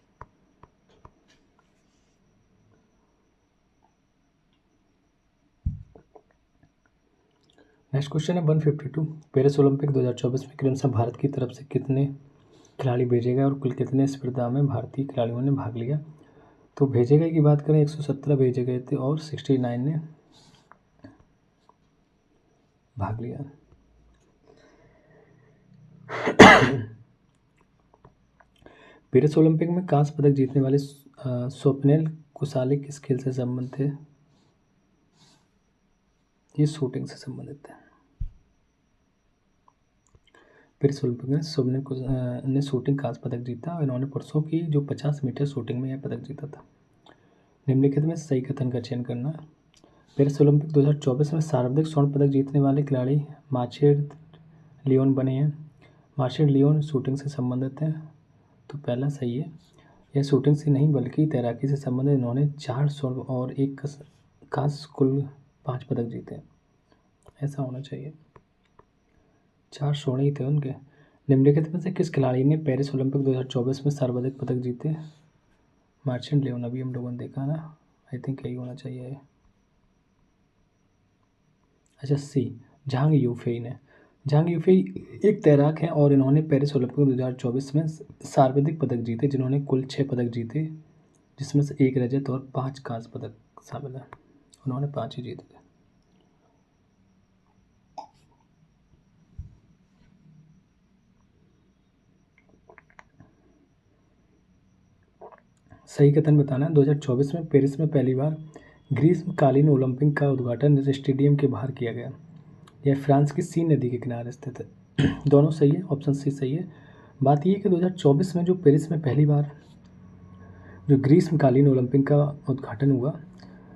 नेक्स्ट क्वेश्चन है 152। पेरिस ओलंपिक 2024 में क्रमशः भारत की तरफ से कितने खिलाड़ी भेजे गए और कुल कितने स्पर्धा में भारतीय खिलाड़ियों ने भाग लिया? तो भेजे गए की बात करें 117 भेजे गए थे और 69 ने भाग लिया। पेरिस ओलंपिक में कांस्य पदक जीतने वाले स्वप्निल कुसाले किस खेल से संबंधित थे? ये शूटिंग से संबंधित है। पेरिस ओलंपिक में स्वप्निल ने शूटिंग कांस्य पदक जीता और इन्होंने पुरुषों की जो 50 मीटर शूटिंग में यह पदक जीता था। निम्नलिखित में सही कथन का चयन करना है। पेरिस ओलंपिक 2024 में सर्वाधिक स्वर्ण पदक जीतने वाले खिलाड़ी मार्शेल लियोन बने हैं। मार्शेल लियोन शूटिंग से संबंधित हैं, तो पहला सही है। यह शूटिंग से नहीं बल्कि तैराकी से संबंधित इन्होंने 4 स्वर्ण और 1 कांस्य कुल 5 पदक जीते। ऐसा होना चाहिए, 4 स्वर्ण ही थे उनके। निम्नलिखित में से किस खिलाड़ी ने पेरिस ओलंपिक 2024 में सर्वाधिक पदक जीते? मार्शेल लियोन, अभी हम लोगों ने देखा ना, आई थिंक यही होना चाहिए। अच्छा सी, झांग यूफेई ने। झांग यूफेई एक तैराक हैं और इन्होंने पेरिस ओलंपिक 2024 में सर्वाधिक पदक जीते जिन्होंने कुल 6 पदक जीते जिसमें से 1 रजत और 5 कांस्य पदक शामिल है। उन्होंने 5 ही जीते थे। सही कथन बताना है। 2024 में पेरिस में पहली बार ग्रीष्मकालीन ओलंपिक का उद्घाटन इस स्टेडियम के बाहर किया गया। यह फ्रांस की सीन नदी के किनारे स्थित है। दोनों सही है, ऑप्शन सी सही है। बात यह है कि 2024 में जो पेरिस में पहली बार जो ग्रीष्मकालीन ओलंपिक का उद्घाटन हुआ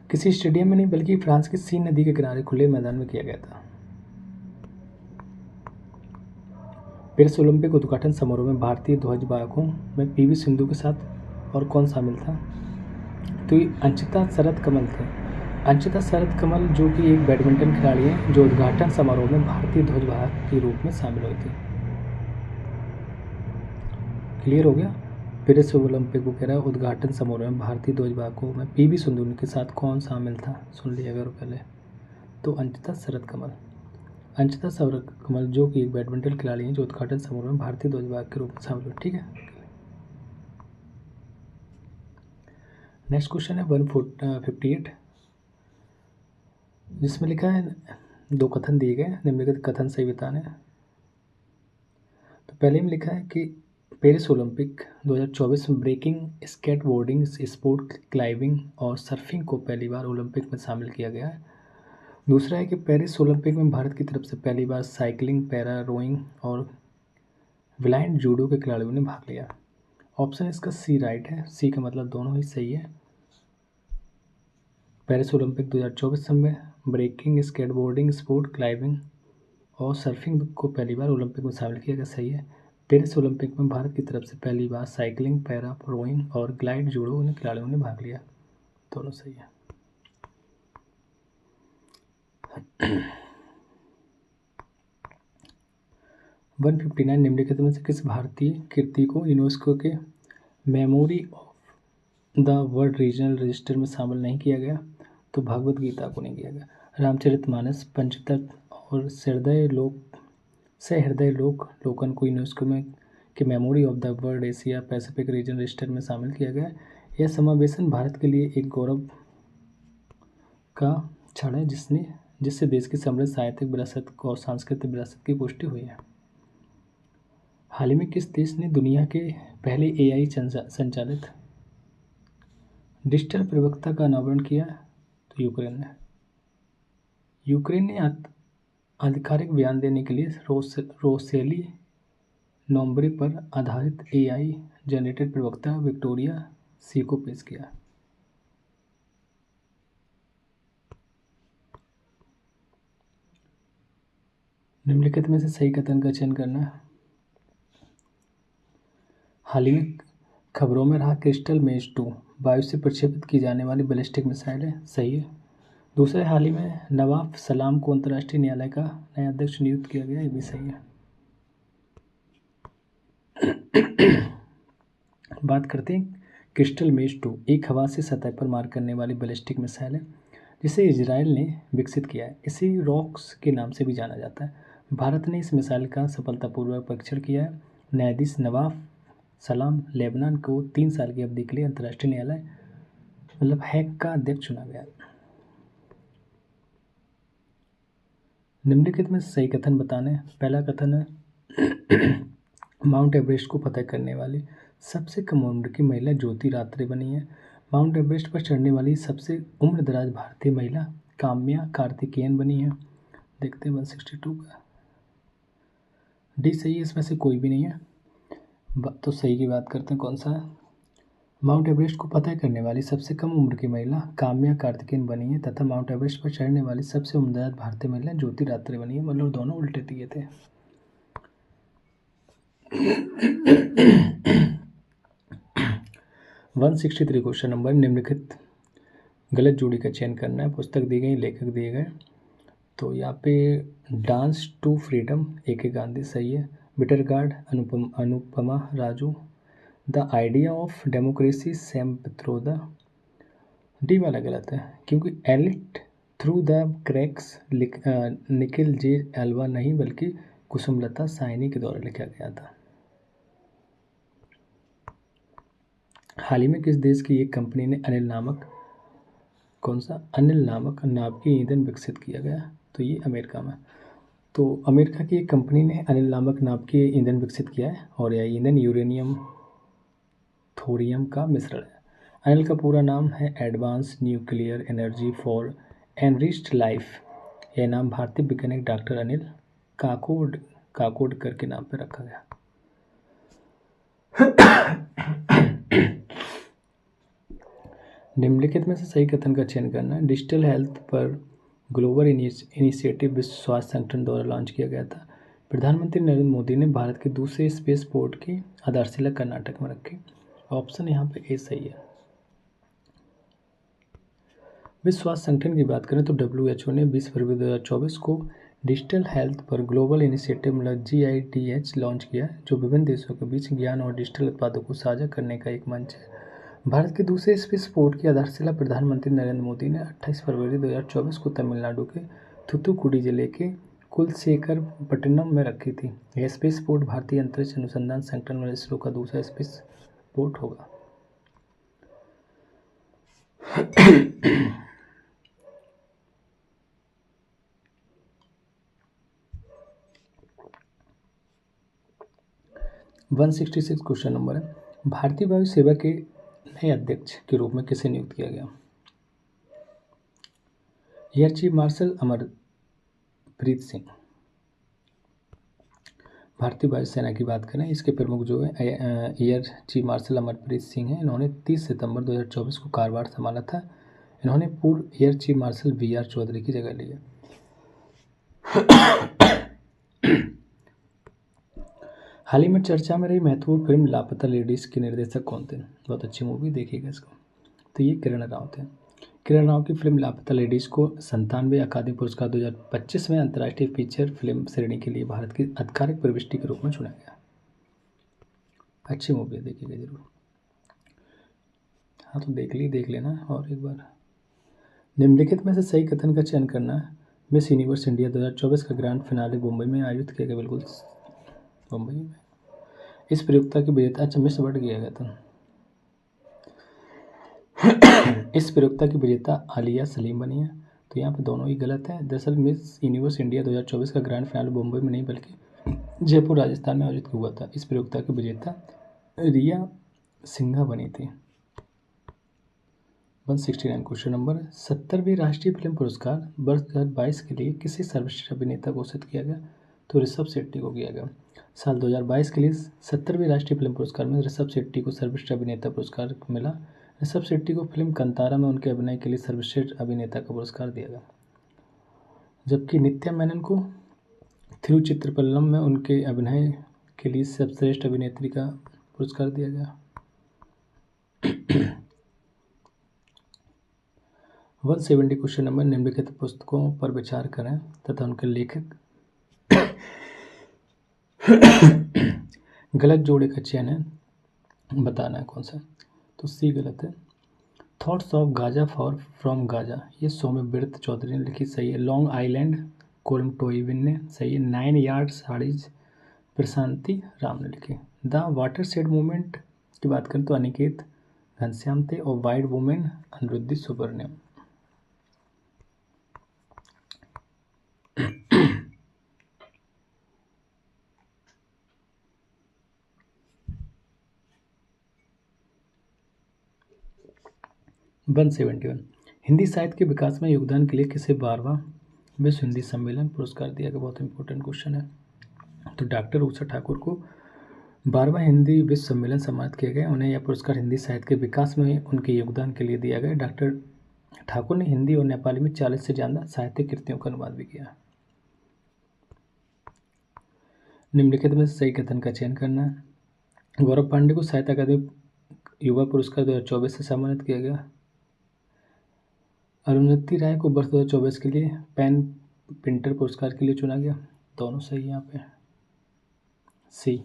किसी स्टेडियम में नहीं बल्कि फ्रांस की सीन नदी के किनारे खुले मैदान में किया गया था। पेरिस ओलंपिक उद्घाटन समारोह में भारतीय ध्वजवाहकों में पीवी सिंधु के साथ और कौन शामिल था? तो ये अंशिता शरद कमल थे। अंशिता शरद कमल जो कि एक बैडमिंटन खिलाड़ी हैं जो उद्घाटन समारोह में भारतीय ध्वजवाहक के रूप में शामिल हुई थी। क्लियर हो गया। पेरिस ओलंपिक को कह रहा है उद्घाटन समारोह में भारतीय ध्वजवाहकों में पीवी सिंधु के साथ कौन शामिल था? सुन लिया करो पहले। तो अंशिता शरद कमल। अंशिता सौरभ कमल जो कि एक बैडमिंटन खिलाड़ी हैं जो उद्घाटन समारोह में भारतीय ध्वजवाहक के रूप में शामिल हुए। ठीक है। नेक्स्ट क्वेश्चन है 158 जिसमें लिखा है 2 कथन दिए गए, निम्नलिखित कथन सही बताने। तो पहले में लिखा है कि पेरिस ओलंपिक 2024 में ब्रेकिंग, स्केटबोर्डिंग, स्पोर्ट क्लाइंबिंग और सर्फिंग को पहली बार ओलंपिक में शामिल किया गया है। दूसरा है कि पेरिस ओलंपिक में भारत की तरफ से पहली बार साइकिलिंग, पैरा रोइंग और ब्लाइंड जूडो के खिलाड़ियों ने भाग लिया। ऑप्शन इसका सी राइट है, सी का मतलब दोनों ही सही है। पेरिस ओलंपिक 2024 में ब्रेकिंग, स्केटबोर्डिंग, स्पोर्ट क्लाइंबिंग और सर्फिंग को पहली बार ओलंपिक में शामिल किया गया, सही है। पेरिस ओलंपिक में भारत की तरफ से पहली बार साइकिलिंग, पैरा रोइंग और ग्लाइड जूडो ने खिलाड़ियों ने भाग लिया, दोनों सही है। वन 159 निम्नलिखित में से किस भारतीय कृति को यूनेस्को के memory of the world regional register में शामिल नहीं किया गया? तो भगवत गीता को नहीं किया गया। रामचरितमानस, पंचतत्व और सहृदय लोकन को यूनेस्को में के memory of the world Asia Pacific region register में शामिल किया गया। यह समावेशन भारत के लिए एक गौरव का क्षण है जिससे देश की समृद्ध साहित्यिक विरासत और सांस्कृतिक विरासत की पुष्टि हुई है। हाल ही में किस देश ने दुनिया के पहले एआई संचालित डिजिटल प्रवक्ता का अनावरण किया? तो यूक्रेन ने आधिकारिक बयान देने के लिए रोसेली नोम्ब्रे पर आधारित एआई जनरेटेड प्रवक्ता विक्टोरिया सी को पेश किया। निम्नलिखित में से सही कथन का चयन करना। हाल ही में खबरों में रहा क्रिस्टल मेज 2 वायु से प्रक्षेपित की जाने वाली बैलिस्टिक मिसाइल है, सही है। दूसरे, हाल ही में नवाब सलाम को अंतर्राष्ट्रीय न्यायालय का नया अध्यक्ष नियुक्त किया गया, ये भी सही है। बात करते हैं क्रिस्टल मेज 2 एक हवा से सतह पर मार करने वाली बैलिस्टिक मिसाइल है जिसे इजराइल ने विकसित किया है। इसे रॉक्स के नाम से भी जाना जाता है। भारत ने इस मिसाइल का सफलतापूर्वक परीक्षण किया है। न्यायाधीश नवाब सलाम लेबनान को 3 साल की अवधि के लिए अंतर्राष्ट्रीय न्यायालय मतलब हैग का अध्यक्ष चुना गया। निम्नलिखित में सही कथन बताने। पहला कथन है माउंट एवरेस्ट को फतह करने वाली सबसे कम उम्र की महिला ज्योति रात्रे बनी है। माउंट एवरेस्ट पर चढ़ने वाली सबसे उम्रदराज भारतीय महिला काम्या कार्तिकेयन बनी है। देखते हैं 162 का डी सही है, इसमें से कोई भी नहीं है। तो सही की बात करते हैं, कौन सा है? माउंट एवरेस्ट को फतह करने वाली सबसे कम उम्र की महिला काम्या कार्तिकेयन बनी है तथा माउंट एवरेस्ट पर चढ़ने वाली सबसे उम्रदराज भारतीय महिला ज्योति रात्रे बनी है। मतलब दोनों उल्टे दिए थे। 163 क्वेश्चन नंबर। निम्नलिखित गलत जोड़ी का चयन करना है। पुस्तक दी गई, लेखक दिए गए। तो यहाँ पे dance to freedom A K. Gandhi सही है। बिटरगार्ड Anupama Raju. The idea of democracy Sam Pitroda. D वाला गलत है क्योंकि elite through the cracks Nikhil J Alva नहीं बल्कि कुसुमलता साइनी के द्वारा लिखा गया था। हाल ही में किस देश की एक कंपनी ने अनिल नामक नाभिकीय ईंधन विकसित किया गया? तो ये अमेरिका में। तो अमेरिका की एक कंपनी ने अनिल नामक नाभिकीय ईंधन विकसित किया है और यह ईंधन यूरेनियम थोरियम का मिश्रण है। अनिल का पूरा नाम है advance nuclear energy for enriched life. यह नाम भारतीय वैज्ञानिक डॉक्टर अनिल काकोडकर के नाम पर रखा गया। निम्नलिखित में से सही कथन का चयन करना है। डिजिटल हेल्थ पर ग्लोबल इनिशिएटिव विश्व स्वास्थ्य संगठन द्वारा लॉन्च किया गया था। प्रधानमंत्री नरेंद्र मोदी ने भारत के दूसरे स्पेस पोर्ट की आधारशिला कर्नाटक में रखी। ऑप्शन यहाँ पे ए सही है। विश्व स्वास्थ्य संगठन की बात करें तो WHO ने 20 फरवरी 2024 को डिजिटल हेल्थ पर ग्लोबल इनिशिएटिव मतलब GIDH लॉन्च किया, जो विभिन्न देशों के बीच ज्ञान और डिजिटल उत्पादों को साझा करने का एक मंच है। भारत के दूसरे स्पेस पोर्ट की आधारशिला प्रधानमंत्री नरेंद्र मोदी ने 28 फरवरी 2024 को तमिलनाडु के थूथुकुडी जिले के कुलशेखर पट्टनम में रखी थी। यह स्पेस पोर्ट भारतीय अंतरिक्ष अनुसंधान संगठन में इसरो का दूसरा स्पेस पोर्ट होगा। वन 166 क्वेश्चन नंबर है, भारतीय वायु सेवा के नए अध्यक्ष के रूप में किसे नियुक्त किया गया? Air chief martial Amarpreet Singh. भारतीय वायुसेना की बात करें, इसके प्रमुख जो है air chief martial Amarpreet Singh हैं। इन्होंने 30 सितंबर 2024 को कारवार संभाला था। इन्होंने पूर्व air chief marshal VR Chaudhary की जगह ली है। हाल ही में चर्चा में रही महत्वपूर्ण फिल्म लापता लेडीज के निर्देशक कौन थे? बहुत अच्छी मूवी, देखिएगा इसको। तो ये किरण राव थे। किरण राव की फिल्म लापता लेडीज को 97वें अकादमी पुरस्कार 2025 में अंतर्राष्ट्रीय फीचर फिल्म श्रेणी के लिए भारत की आधिकारिक प्रविष्टि के रूप में चुना गया। अच्छी मूवी है, देखिएगा जरूर। हाँ तो देख लेना। और एक बार, निम्नलिखित में से सही कथन का चयन करना। मिस यूनिवर्स इंडिया 2024 का ग्रैंड फिनाले मुंबई में आयोजित किया गया। बिल्कुल मुंबई में। इस प्रतियोगिता की विजेता, अच्छा मिस वर्ल्ड किया गया था। इस प्रतियोगिता की विजेता आलिया सलीम बनी है, तो यहाँ पे दोनों ही गलत है। दरअसल मिस यूनिवर्स इंडिया 2024 का ग्रैंड फाइनल मुंबई में नहीं बल्कि जयपुर राजस्थान में आयोजित हुआ था। इस प्रतियोगिता की विजेता रिया सिंघा बनी थी। 169 क्वेश्चन नंबर, 70वें राष्ट्रीय फिल्म पुरस्कार वर्ष 2022 के लिए किसे सर्वश्रेष्ठ अभिनेता घोषित किया गया? तो ऋषभ शेट्टी को किया गया। साल 2022 के लिए 70वें राष्ट्रीय फिल्म पुरस्कार में ऋषभ शेट्टी को सर्वश्रेष्ठ अभिनेता पुरस्कार मिला। ऋषभ शेट्टी को फिल्म कंतारा में उनके अभिनय के लिए सर्वश्रेष्ठ अभिनेता का पुरस्कार दिया गया, जबकि नित्या मेनन को थिरुचित्रपल्लम में उनके अभिनय के लिए सर्वश्रेष्ठ अभिनेत्री का पुरस्कार दिया गया। 170 क्वेश्चन नंबर, निम्नलिखित पुस्तकों पर विचार करें तथा उनके लेखक गलत जोड़े का चयन है, बताना है कौन सा। तो सी गलत है। Thoughts of Gaza from Gaza, ये सौम्यव्रत चौधरी ने लिखी, सही है। लॉन्ग आइलैंड कोलम टोइविन ने, सही है। 9 यार्ड साड़ीज प्रशांति राम ने लिखी। द वाटर शेड मूवमेंट की बात करें तो अनिकेत घनश्याम थे, और wide women Aniruddhi Subramaniam. One 71 Hindi साहित्य के विकास में योगदान के लिए किसे 12वां विश्व हिंदी सम्मेलन पुरस्कार दिया गया? बहुत इंपॉर्टेंट क्वेश्चन है। तो डॉक्टर उषा ठाकुर को 12वां हिंदी विश्व सम्मेलन सम्मानित किया गया। उन्हें यह पुरस्कार हिंदी साहित्य के विकास में उनके योगदान के लिए दिया गया। डॉक्टर ठाकुर ने हिंदी और नेपाली में 40 से ज़्यादा साहित्यिक कृतियों का अनुवाद भी किया। निम्नलिखित में सही कथन का चयन करना है। गौरव पांडे को साहित्य अकादमी युवा पुरस्कार 2024 से सम्मानित किया गया। अरुंधति राय को वर्ष 2024 के लिए पेन प्रिंटर पुरस्कार के लिए चुना गया। दोनों सही यहाँ पे। सी,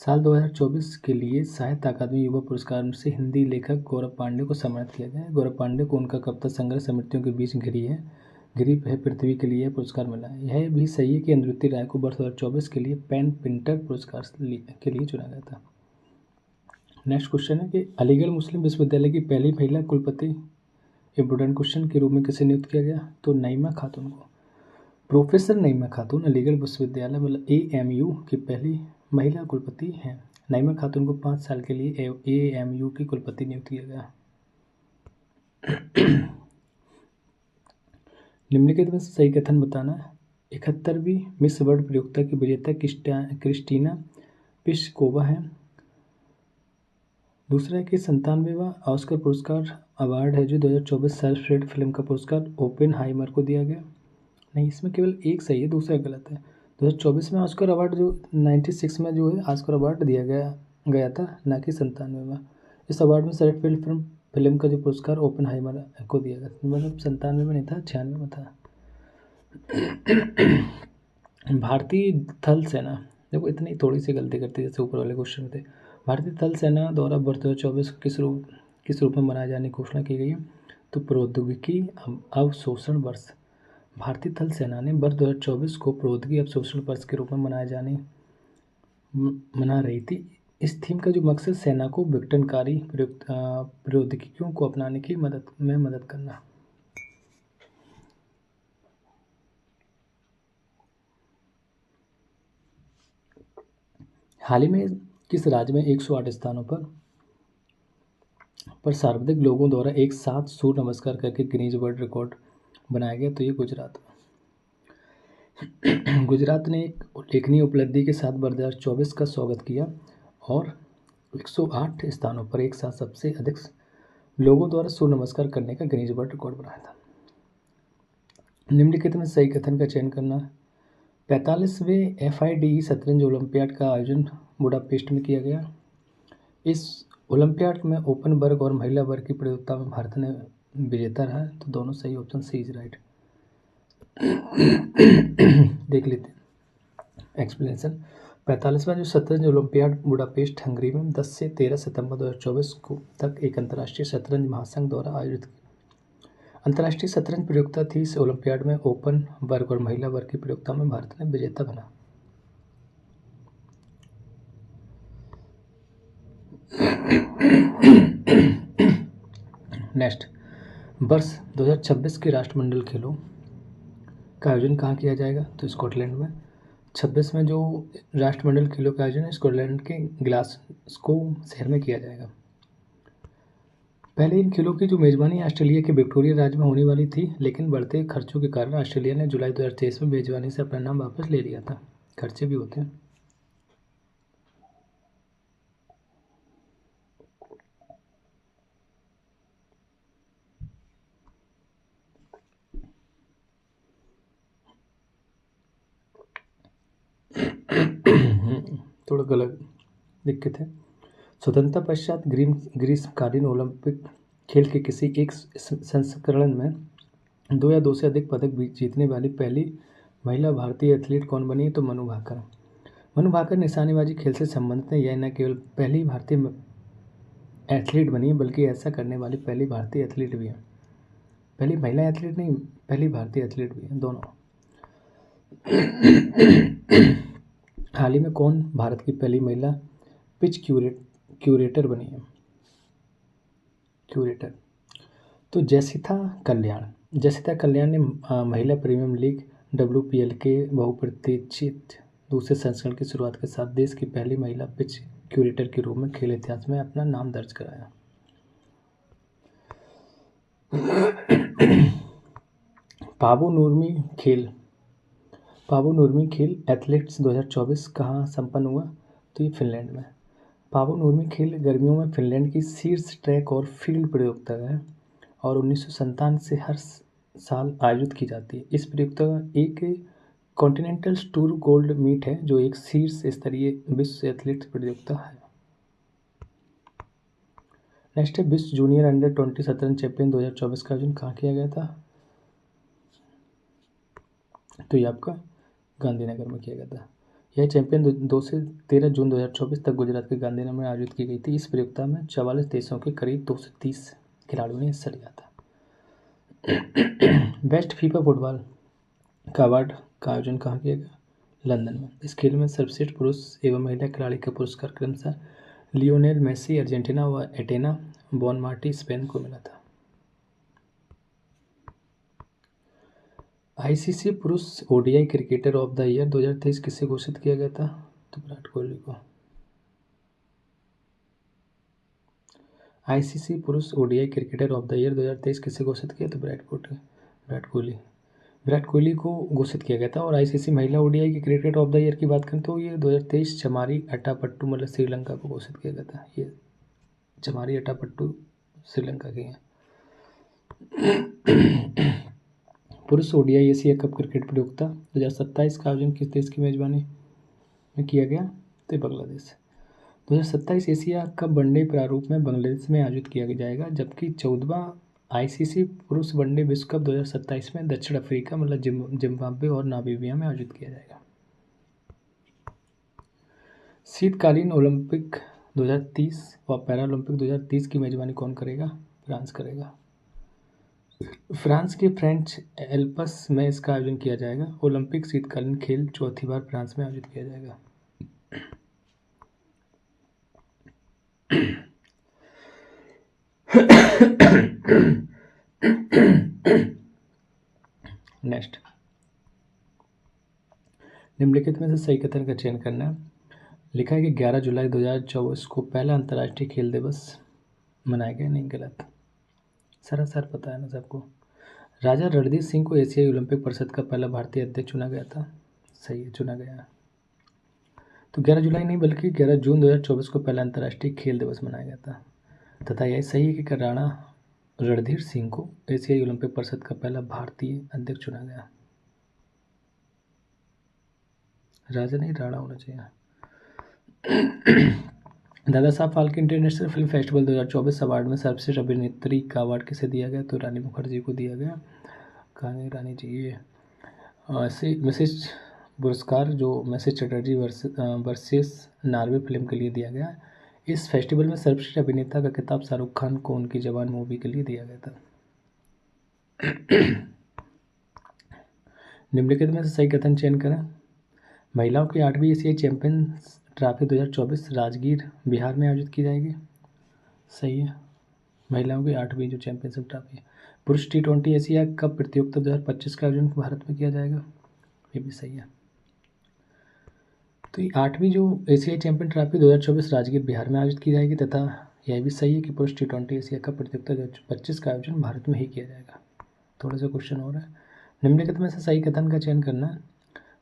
साल 2024 के लिए साहित्य अकादमी युवा पुरस्कार से हिंदी लेखक गौरव पांडे को सम्मानित किया गया है। गौरव पांडे को उनका कविता संग्रह समितियों के बीच घिरी है पृथ्वी के लिए पुरस्कार मिला है। यह भी सही है कि अरुंधति राय को वर्ष 2024 के लिए पेन प्रिंटर पुरस्कार के लिए चुना गया था। नेक्स्ट क्वेश्चन है कि अलीगढ़ मुस्लिम विश्वविद्यालय की पहली महिला कुलपति इंपोर्टेंट क्वेश्चन के रूप में किसे नियुक्त किया गया? तो नईमा खातून को। प्रोफेसर नईमा खातून अलीगढ़ विश्वविद्यालय मतलब AMU की पहली महिला कुलपति हैं। नईमा खातून को 5 साल के लिए AMU की कुलपति नियुक्त किया गया। निम्नलिखित में सही कथन बताना है। 71वीं मिस वर्ल्ड प्रतियोगिता की विजेता क्रिस्टीना पिस्कोवा है। दूसरा है कि 97वां ऑस्कर पुरस्कार अवार्ड है जो 2024 सर्वश्रेष्ठ फिल्म का पुरस्कार ओपेनहाइमर को दिया गया। नहीं, इसमें केवल एक सही है, दूसरा गलत है। 2024 में ऑस्कर अवार्ड जो 96 में जो है ऑस्कर अवार्ड दिया गया था, ना कि 97 में। इस अवार्ड में सर्वश्रेष्ठ फिल्म का जो पुरस्कार ओपेनहाइमर को दिया गया, मतलब 97 में नहीं था, 96 में था। भारतीय थल सेना, देखो इतनी थोड़ी सी गलती करती है जैसे ऊपर वाले क्वेश्चन में थे। भारतीय थल सेना द्वारा वर्ष 2024 किस रूप में मनाए जाने की घोषणा की गई है? तो प्रौद्योगिकी अवशोषण वर्ष। भारतीय थल सेना ने वर्ष 2024 को प्रौद्योगिकी अवशोषण वर्ष के रूप में मना रही थी। इस थीम का जो मकसद सेना को विघटनकारी प्रौद्योगिकियों को अपनाने की मदद करना। हाल ही में किस राज्य में 108 स्थानों पर सार्वजनिक लोगों द्वारा एक साथ सूर्य नमस्कार करके गिनीज वर्ल्ड रिकॉर्ड बनाया गया? तो ये गुजरात। गुजरात ने एक उल्लेखनीय उपलब्धि के साथ वर्ष 2024 का स्वागत किया और 108 स्थानों पर एक साथ सबसे अधिक लोगों द्वारा सूर्य नमस्कार करने का गिनीज वर्ल्ड रिकॉर्ड बनाया था। निम्नलिखित में सही कथन का चयन करना। 45वें FIDE शतरंज ओलंपियाड का आयोजन बुडापेस्ट में किया गया। इस ओलंपियाड में ओपन वर्ग और महिला वर्ग की प्रतियोगिता में भारत ने विजेता रहा, तो दोनों सही, ऑप्शन सी इज राइट। देख लेते हैं एक्सप्लेनेशन। 45वां जो शतरंज ओलंपियाड बुडापेस्ट हंगरी में 10 से 13 सितंबर 2024 को तक एक अंतर्राष्ट्रीय शतरंज महासंघ द्वारा आयोजित अंतर्राष्ट्रीय शतरंज प्रतियोगिता थी। इस ओलंपियाड में ओपन वर्ग और महिला वर्ग की प्रतियोगिता में भारत ने विजेता बना। नेक्स्ट, वर्ष 2026 के राष्ट्रमंडल खेलों का आयोजन कहाँ किया जाएगा? तो स्कॉटलैंड में। 26 में जो राष्ट्रमंडल खेलों का आयोजन स्कॉटलैंड के ग्लासगो शहर में किया जाएगा। पहले इन खेलों की जो मेजबानी ऑस्ट्रेलिया के विक्टोरिया राज्य में होने वाली थी, लेकिन बढ़ते खर्चों के कारण ऑस्ट्रेलिया ने जुलाई 2023 में मेजबानी से अपना नाम वापस ले लिया था। खर्चे भी होते हैं। थोड़ा गलत दिक्कत है। स्वतंत्रता पश्चात ग्रीष्मकालीन ओलंपिक खेल के किसी एक संस्करण में 2 या 2 से अधिक पदक जीतने वाली पहली महिला भारतीय एथलीट कौन बनी? तो मनु भाकर। मनु भाकर निशानेबाजी खेल से संबंधित है। यह न केवल पहली भारतीय एथलीट बनी है, बल्कि ऐसा करने वाली पहली भारतीय एथलीट भी है। पहली महिला एथलीट नहीं, पहली भारतीय एथलीट भी है, दोनों। हाल ही में कौन भारत की पहली महिला पिच क्यूरेटर बनी है? क्यूरेटर तो जैसिता कल्याण ने महिला प्रीमियर लीग WPL के बहुप्रतीक्षित दूसरे संस्करण की शुरुआत के साथ देश की पहली महिला पिच क्यूरेटर के रूप में खेल इतिहास में अपना नाम दर्ज कराया। पावो नूर्मी खेल एथलेटिक्स 2024 कहाँ संपन्न हुआ? तो ये फिनलैंड में। पावो नूर्मी खेल गर्मियों में फिनलैंड की शीर्ष ट्रैक और फील्ड प्रतियोगिता है और 1997 से हर साल आयोजित की जाती है। इस प्रतियोगिता एक कॉन्टिनेंटल टूर गोल्ड मीट है, जो एक शीर्ष स्तरीय विश्व एथलेटिक्स प्रतियोगिता है। नेक्स्ट है, विश्व जूनियर अंडर 20 शतरंज चैंपियन 2024 का आयोजन कहाँ किया गया था? तो ये आपका गांधीनगर में किया गया था। यह चैंपियन 2 से 13 जून 2024 तक गुजरात के गांधीनगर में आयोजित की गई थी। इस प्रतियोगिता में 44 देशों के करीब 230 खिलाड़ियों ने हिस्सा लिया था। बेस्ट फीफा फुटबॉल का अवार्ड का आयोजन कहाँ किया गया? लंदन में। इस खेल में सर्वश्रेष्ठ पुरुष एवं महिला खिलाड़ी का पुरस्कार क्रमशः लियोनेल मेसी अर्जेंटीना व एटेना बोनमार्टी स्पेन को मिला था। ICC पुरुष ODI cricketer of the year 2023 किसे घोषित किया गया था? तो विराट कोहली को। ICC पुरुष ODI cricketer of the year 2023 किसे घोषित किया? तो विराट कोहली को घोषित किया गया था। और ICC महिला ODI की क्रिकेट ऑफ द ईयर की बात करें तो ये 2023 चमारी अट्टापट्टू मतलब श्रीलंका को घोषित किया गया था। ये चमारी अट्टापट्टू श्रीलंका के हैं। पुरुष ODI एशिया कप क्रिकेट प्रतियोगिता 2027 का आयोजन किस देश की मेजबानी में किया गया? तो बांग्लादेश। 2027 एशिया कप वनडे प्रारूप में बांग्लादेश में आयोजित किया जाएगा, जबकि 14वां ICC पुरुष वनडे विश्व कप 2027 में दक्षिण अफ्रीका मतलब जिम्बाब्वे और नामीबिया में आयोजित किया जाएगा। शीतकालीन ओलंपिक 2030 व पैरालंपिक 2030 की मेजबानी कौन करेगा? फ्रांस करेगा। फ्रांस के फ्रेंच एल्प्स में इसका आयोजन किया जाएगा। ओलंपिक शीतकालीन खेल चौथी बार फ्रांस में आयोजित किया जाएगा। नेक्स्ट, निम्नलिखित में से सही कथन का चयन करना है। लिखा है कि 11 जुलाई 2024 को पहला अंतर्राष्ट्रीय खेल दिवस मनाया गया। नहीं, गलत, सरासर पता है ना सबको। राजा रणधीर सिंह को एशियाई ओलंपिक परिषद का पहला भारतीय अध्यक्ष चुना गया था। सही है, चुना गया। तो 11 जुलाई नहीं बल्कि 11 जून 2024 को पहला अंतर्राष्ट्रीय खेल दिवस मनाया गया था। तथा यह सही है कि राणा रणधीर सिंह को एशियाई ओलंपिक परिषद का पहला भारतीय अध्यक्ष चुना गया। राजा नहीं, राणा होना चाहिए। Dada Saheb Phalke international film festival 2024 award में सर्वश्रेष्ठ अभिनेत्री का अवार्ड किसे दिया गया? तो रानी मुखर्जी को दिया गया। कहाँ रानी जी? ये ऐसे मिसेज पुरस्कार जो Mrs Chatterjee versus Norway film के लिए दिया गया। इस फेस्टिवल में सर्वश्रेष्ठ अभिनेता का खिताब शाहरुख खान को उनकी जवान मूवी के लिए दिया गया था। निम्नलिखित में से सही कथन चयन करें। महिलाओं की 8वीं एशियाई चैंपियंस ट्रॉफी 2024 राजगीर बिहार में आयोजित की जाएगी। सही है, महिलाओं की 8वीं जो चैंपियनशिप ट्रॉफी है। पुरुष T20 एशिया कप प्रतियोगिता 2025 का आयोजन भारत में किया जाएगा। ये भी सही है। तो ये 8वीं जो एशियाई चैंपियन ट्रॉफी 2024 राजगीर बिहार में आयोजित की जाएगी। तथा यह भी सही है कि पुरुष T20 एशिया कप प्रतियोगिता 2025 का आयोजन भारत में ही किया जाएगा। थोड़ा सा क्वेश्चन हो रहा है। निम्नलिखित में से सही कथन का चयन करना है।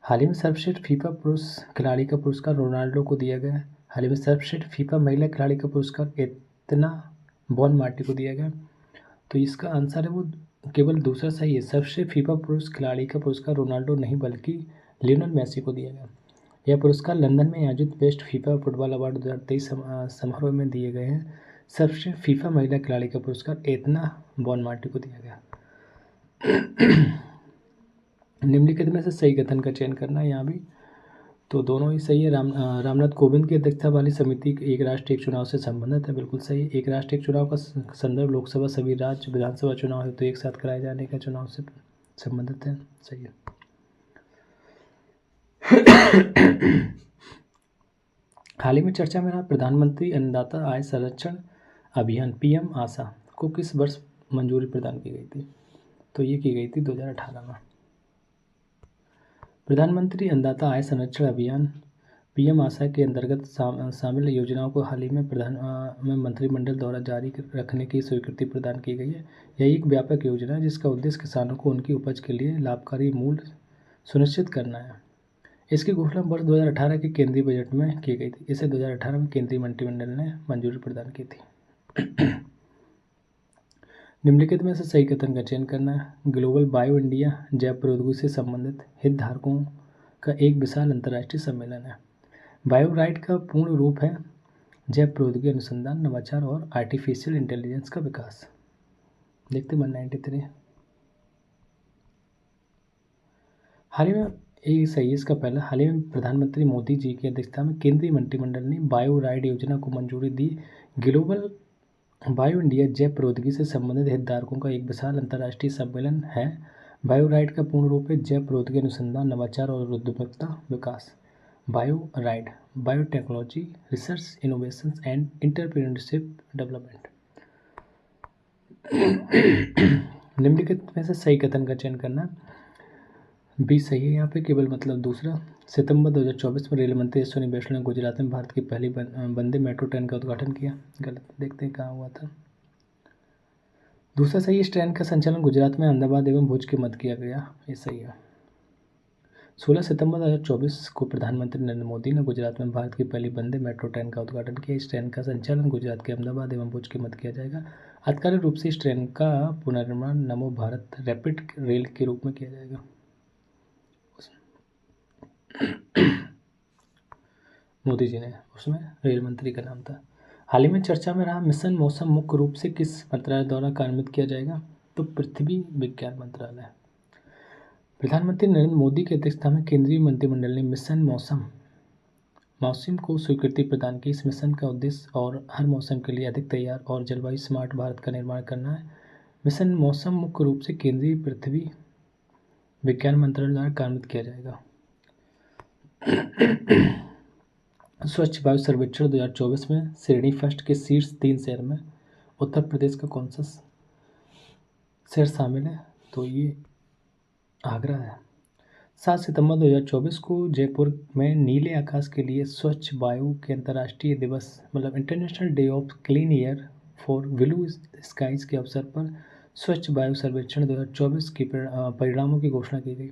हाल ही में सर्वश्रेष्ठ फीफा पुरुष खिलाड़ी का पुरस्कार रोनाल्डो को दिया गया है। हाल ही में सर्वश्रेष्ठ फीफा महिला खिलाड़ी का पुरस्कार एतना बॉनमार्टी को दिया गया। तो इसका आंसर है वो केवल दूसरा सही है। सर्वश्रेष्ठ फीफा पुरुष खिलाड़ी का पुरस्कार रोनाल्डो नहीं बल्कि लियोनेल मेसी को दिया गया। यह पुरस्कार लंदन में आयोजित बेस्ट फीफा फुटबॉल अवार्ड 2023 समारोह में दिए गए हैं। सर्वश्रेष्ठ फीफा महिला खिलाड़ी का पुरस्कार एतना बॉनमार्टी को दिया गया। निम्नलिखित में से सही कथन का चयन करना है। यहाँ भी तो दोनों ही सही है। रामनाथ कोविंद की अध्यक्षता वाली समिति एक राष्ट्र एक चुनाव से संबंधित है। बिल्कुल सही है। एक राष्ट्र एक चुनाव का संदर्भ लोकसभा सभी राज्य विधानसभा चुनाव है तो एक साथ कराए जाने का चुनाव से संबंधित है। सही है। हाल ही में चर्चा में रहा प्रधानमंत्री अन्नदाता आय संरक्षण अभियान PM आशा को किस वर्ष मंजूरी प्रदान की गई थी? तो ये की गई थी 2018 में। प्रधानमंत्री अन्नदाता आय संरक्षण अभियान PM आशा के अंतर्गत शामिल योजनाओं को हाल ही में मंत्रिमंडल द्वारा जारी रखने की स्वीकृति प्रदान की गई है। यह एक व्यापक योजना है जिसका उद्देश्य किसानों को उनकी उपज के लिए लाभकारी मूल्य सुनिश्चित करना है। इसकी घोषणा वर्ष 2018 के केंद्रीय बजट में की गई थी। इसे 2018 में केंद्रीय मंत्रिमंडल ने मंजूरी प्रदान की थी। निम्नलिखित में से सही कथन का चयन करना है। ग्लोबल बायो इंडिया जैव प्रौद्योगिकी से संबंधित हितधारकों का एक विशाल अंतर्राष्ट्रीय सम्मेलन है। बायो राइट का पूर्ण रूप है जैव प्रौद्योगिकी अनुसंधान नवाचार और आर्टिफिशियल इंटेलिजेंस का विकास। देखते 193। हाल ही में ये सही है इसका पहला। हाल ही में प्रधानमंत्री मोदी जी की अध्यक्षता में केंद्रीय मंत्रिमंडल ने बायो राइड योजना को मंजूरी दी। ग्लोबल बायो इंडिया जैव प्रौद्योगिकी से संबंधित हितधारकों का एक विशाल अंतर्राष्ट्रीय सम्मेलन है। बायो राइड का पूर्ण रूप है जैव प्रौद्योगिकी अनुसंधान नवाचार और उद्यमिता विकास। Bio ride biotechnology research innovation and entrepreneurship development. निम्नलिखित में से सही कथन का चयन करना। बी सही है यहाँ पे, केवल मतलब दूसरा। सितंबर 2024 में रेल मंत्री अश्विनी वैष्णव ने गुजरात में भारत की पहली वंदे मेट्रो ट्रेन का उद्घाटन किया। गलत, देखते हैं कहाँ हुआ था। दूसरा सही है, इस ट्रेन का संचालन गुजरात में अहमदाबाद एवं भुज के मध्य किया गया। ये सही है। 16 सितंबर 2024 को प्रधानमंत्री नरेंद्र मोदी ने गुजरात में भारत की पहली वंदे मेट्रो ट्रेन का उद्घाटन किया। इस ट्रेन का संचालन गुजरात के अहमदाबाद एवं भुज के मध्य किया जाएगा। आधिकारिक रूप से इस ट्रेन का पुनर्निर्माण नमो भारत रैपिड रेल के रूप में किया जाएगा। मोदी जी ने उसमें रेल मंत्री का नाम था। हाल ही में चर्चा में रहा मिशन मौसम मुख्य रूप से किस मंत्रालय द्वारा कार्यान्वित किया जाएगा? तो पृथ्वी विज्ञान मंत्रालय। प्रधानमंत्री नरेंद्र मोदी की अध्यक्षता में केंद्रीय मंत्रिमंडल ने मिशन मौसम को स्वीकृति प्रदान की। इस मिशन का उद्देश्य और हर मौसम के लिए अधिक तैयार और जलवायु स्मार्ट भारत का निर्माण करना है। मिशन मौसम मुख्य रूप से केंद्रीय पृथ्वी विज्ञान मंत्रालय द्वारा कार्यान्वित किया जाएगा। स्वच्छ वायु सर्वेक्षण 2024 में श्रेणी फर्स्ट के शीर्ष 3 शहर में उत्तर प्रदेश का कौन सा शहर शामिल है? तो ये आगरा है। 7 सितंबर 2024 को जयपुर में नीले आकाश के लिए स्वच्छ वायु के अंतर्राष्ट्रीय दिवस मतलब international day of clean air for blue skies के अवसर पर स्वच्छ वायु सर्वेक्षण 2024 के परिणामों की घोषणा की गई।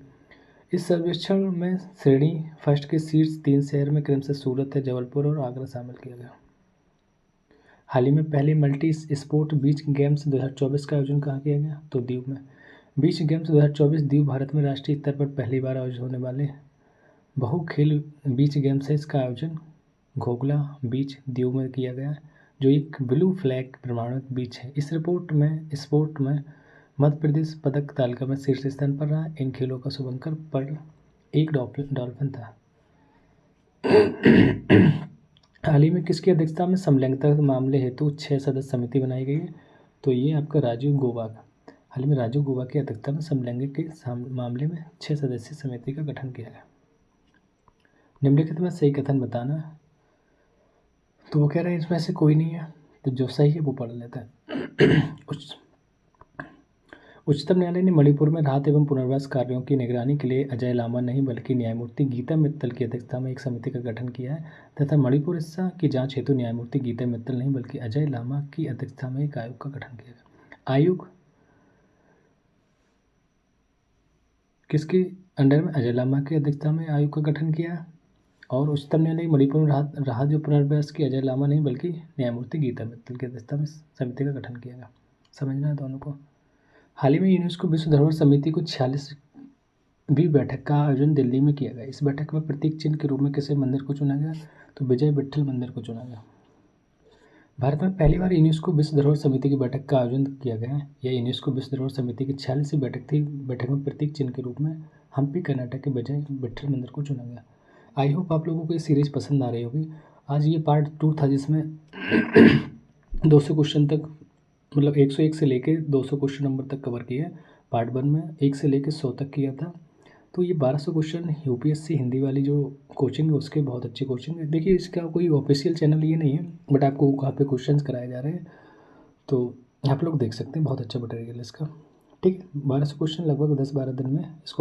इस सर्वेक्षण में श्रेणी फर्स्ट के शीर्ष 3 शहर में क्रमशः सूरत, जबलपुर और आगरा शामिल किया गया। हाल ही में पहले मल्टी स्पोर्ट बीच गेम्स 2024 का आयोजन कहाँ किया गया? तो दीव में। बीच गेम्स 2024 दीव भारत में राष्ट्रीय स्तर पर पहली बार आयोजित होने वाले बहु खेल बीच गेम्स है। इसका आयोजन घोघला बीच दीव में किया गया, जो एक ब्लू फ्लैग प्रमाणित बीच है। इस स्पोर्ट में मध्य प्रदेश पदक तालिका में शीर्ष स्थान पर रहा। इन खेलों का शुभंकर पर एक डॉल्फिन था। हाल ही में किसकी अध्यक्षता में समलैंगिकता मामले हेतु 6 सदस्य समिति बनाई गई है? तो ये आपका राजीव गौबा। हाल ही में राजीव गौबा की अध्यक्षता में समलैंगिक के मामले में 6 सदस्यीय समिति का गठन किया गया। निम्नलिखित में सही कथन बताना। तो वो कह रहे हैं इसमें से कोई नहीं है, तो जो सही है वो पढ़ लेते हैं। उच्चतम न्यायालय ने मणिपुर में राहत एवं पुनर्वास कार्यों की निगरानी के लिए अजय लामा नहीं बल्कि न्यायमूर्ति गीता मित्तल की अध्यक्षता में एक समिति का गठन किया है तथा मणिपुर हिस्सा की जांच हेतु न्यायमूर्ति गीता मित्तल नहीं बल्कि अजय लामा की अध्यक्षता में एक आयोग का गठन किया गया। आयोग किसके अंडर में? अजय लामा की अध्यक्षता में आयोग का गठन किया। और उच्चतम न्यायालय मणिपुर में राहत जो पुनर्वास की अजय लामा नहीं बल्कि न्यायमूर्ति गीता मित्तल की अध्यक्षता में समिति का गठन किया गया। समझना है दोनों को। हाल ही में यूनेस्को विश्व धरोहर समिति को 46वीं बैठक का आयोजन दिल्ली में किया गया। इस बैठक में प्रतीक चिन्ह के रूप में किसी मंदिर को चुना गया? तो विजय विट्ठल मंदिर को चुना गया। भारत में पहली बार यूनेस्को विश्व धरोहर समिति की बैठक का आयोजन किया गया है। यह यूनेस्को विश्व धरोहर समिति की 46वीं बैठक थी। बैठक में प्रतीक चिन्ह के रूप में हम्पी कर्नाटक के विजय विट्ठल मंदिर को चुना गया। आई होप आप लोगों को ये सीरीज पसंद आ रही होगी। आज ये पार्ट 2 था जिसमें 200 क्वेश्चन तक मतलब 101 से लेके 200 क्वेश्चन नंबर तक कवर किया। पार्ट 1 में 1 से लेके 100 तक किया था। तो ये 1200 क्वेश्चन यूपीएससी हिंदी वाली जो कोचिंग है उसके बहुत अच्छी कोचिंग है। देखिए इसका कोई ऑफिशियल चैनल ये नहीं है, बट आपको वहाँ पे क्वेश्चंस कराए जा रहे हैं, तो आप लोग देख सकते हैं। बहुत अच्छा मटेरियल है इसका। ठीक है, 1200 क्वेश्चन लगभग 10-12 दिन में इसको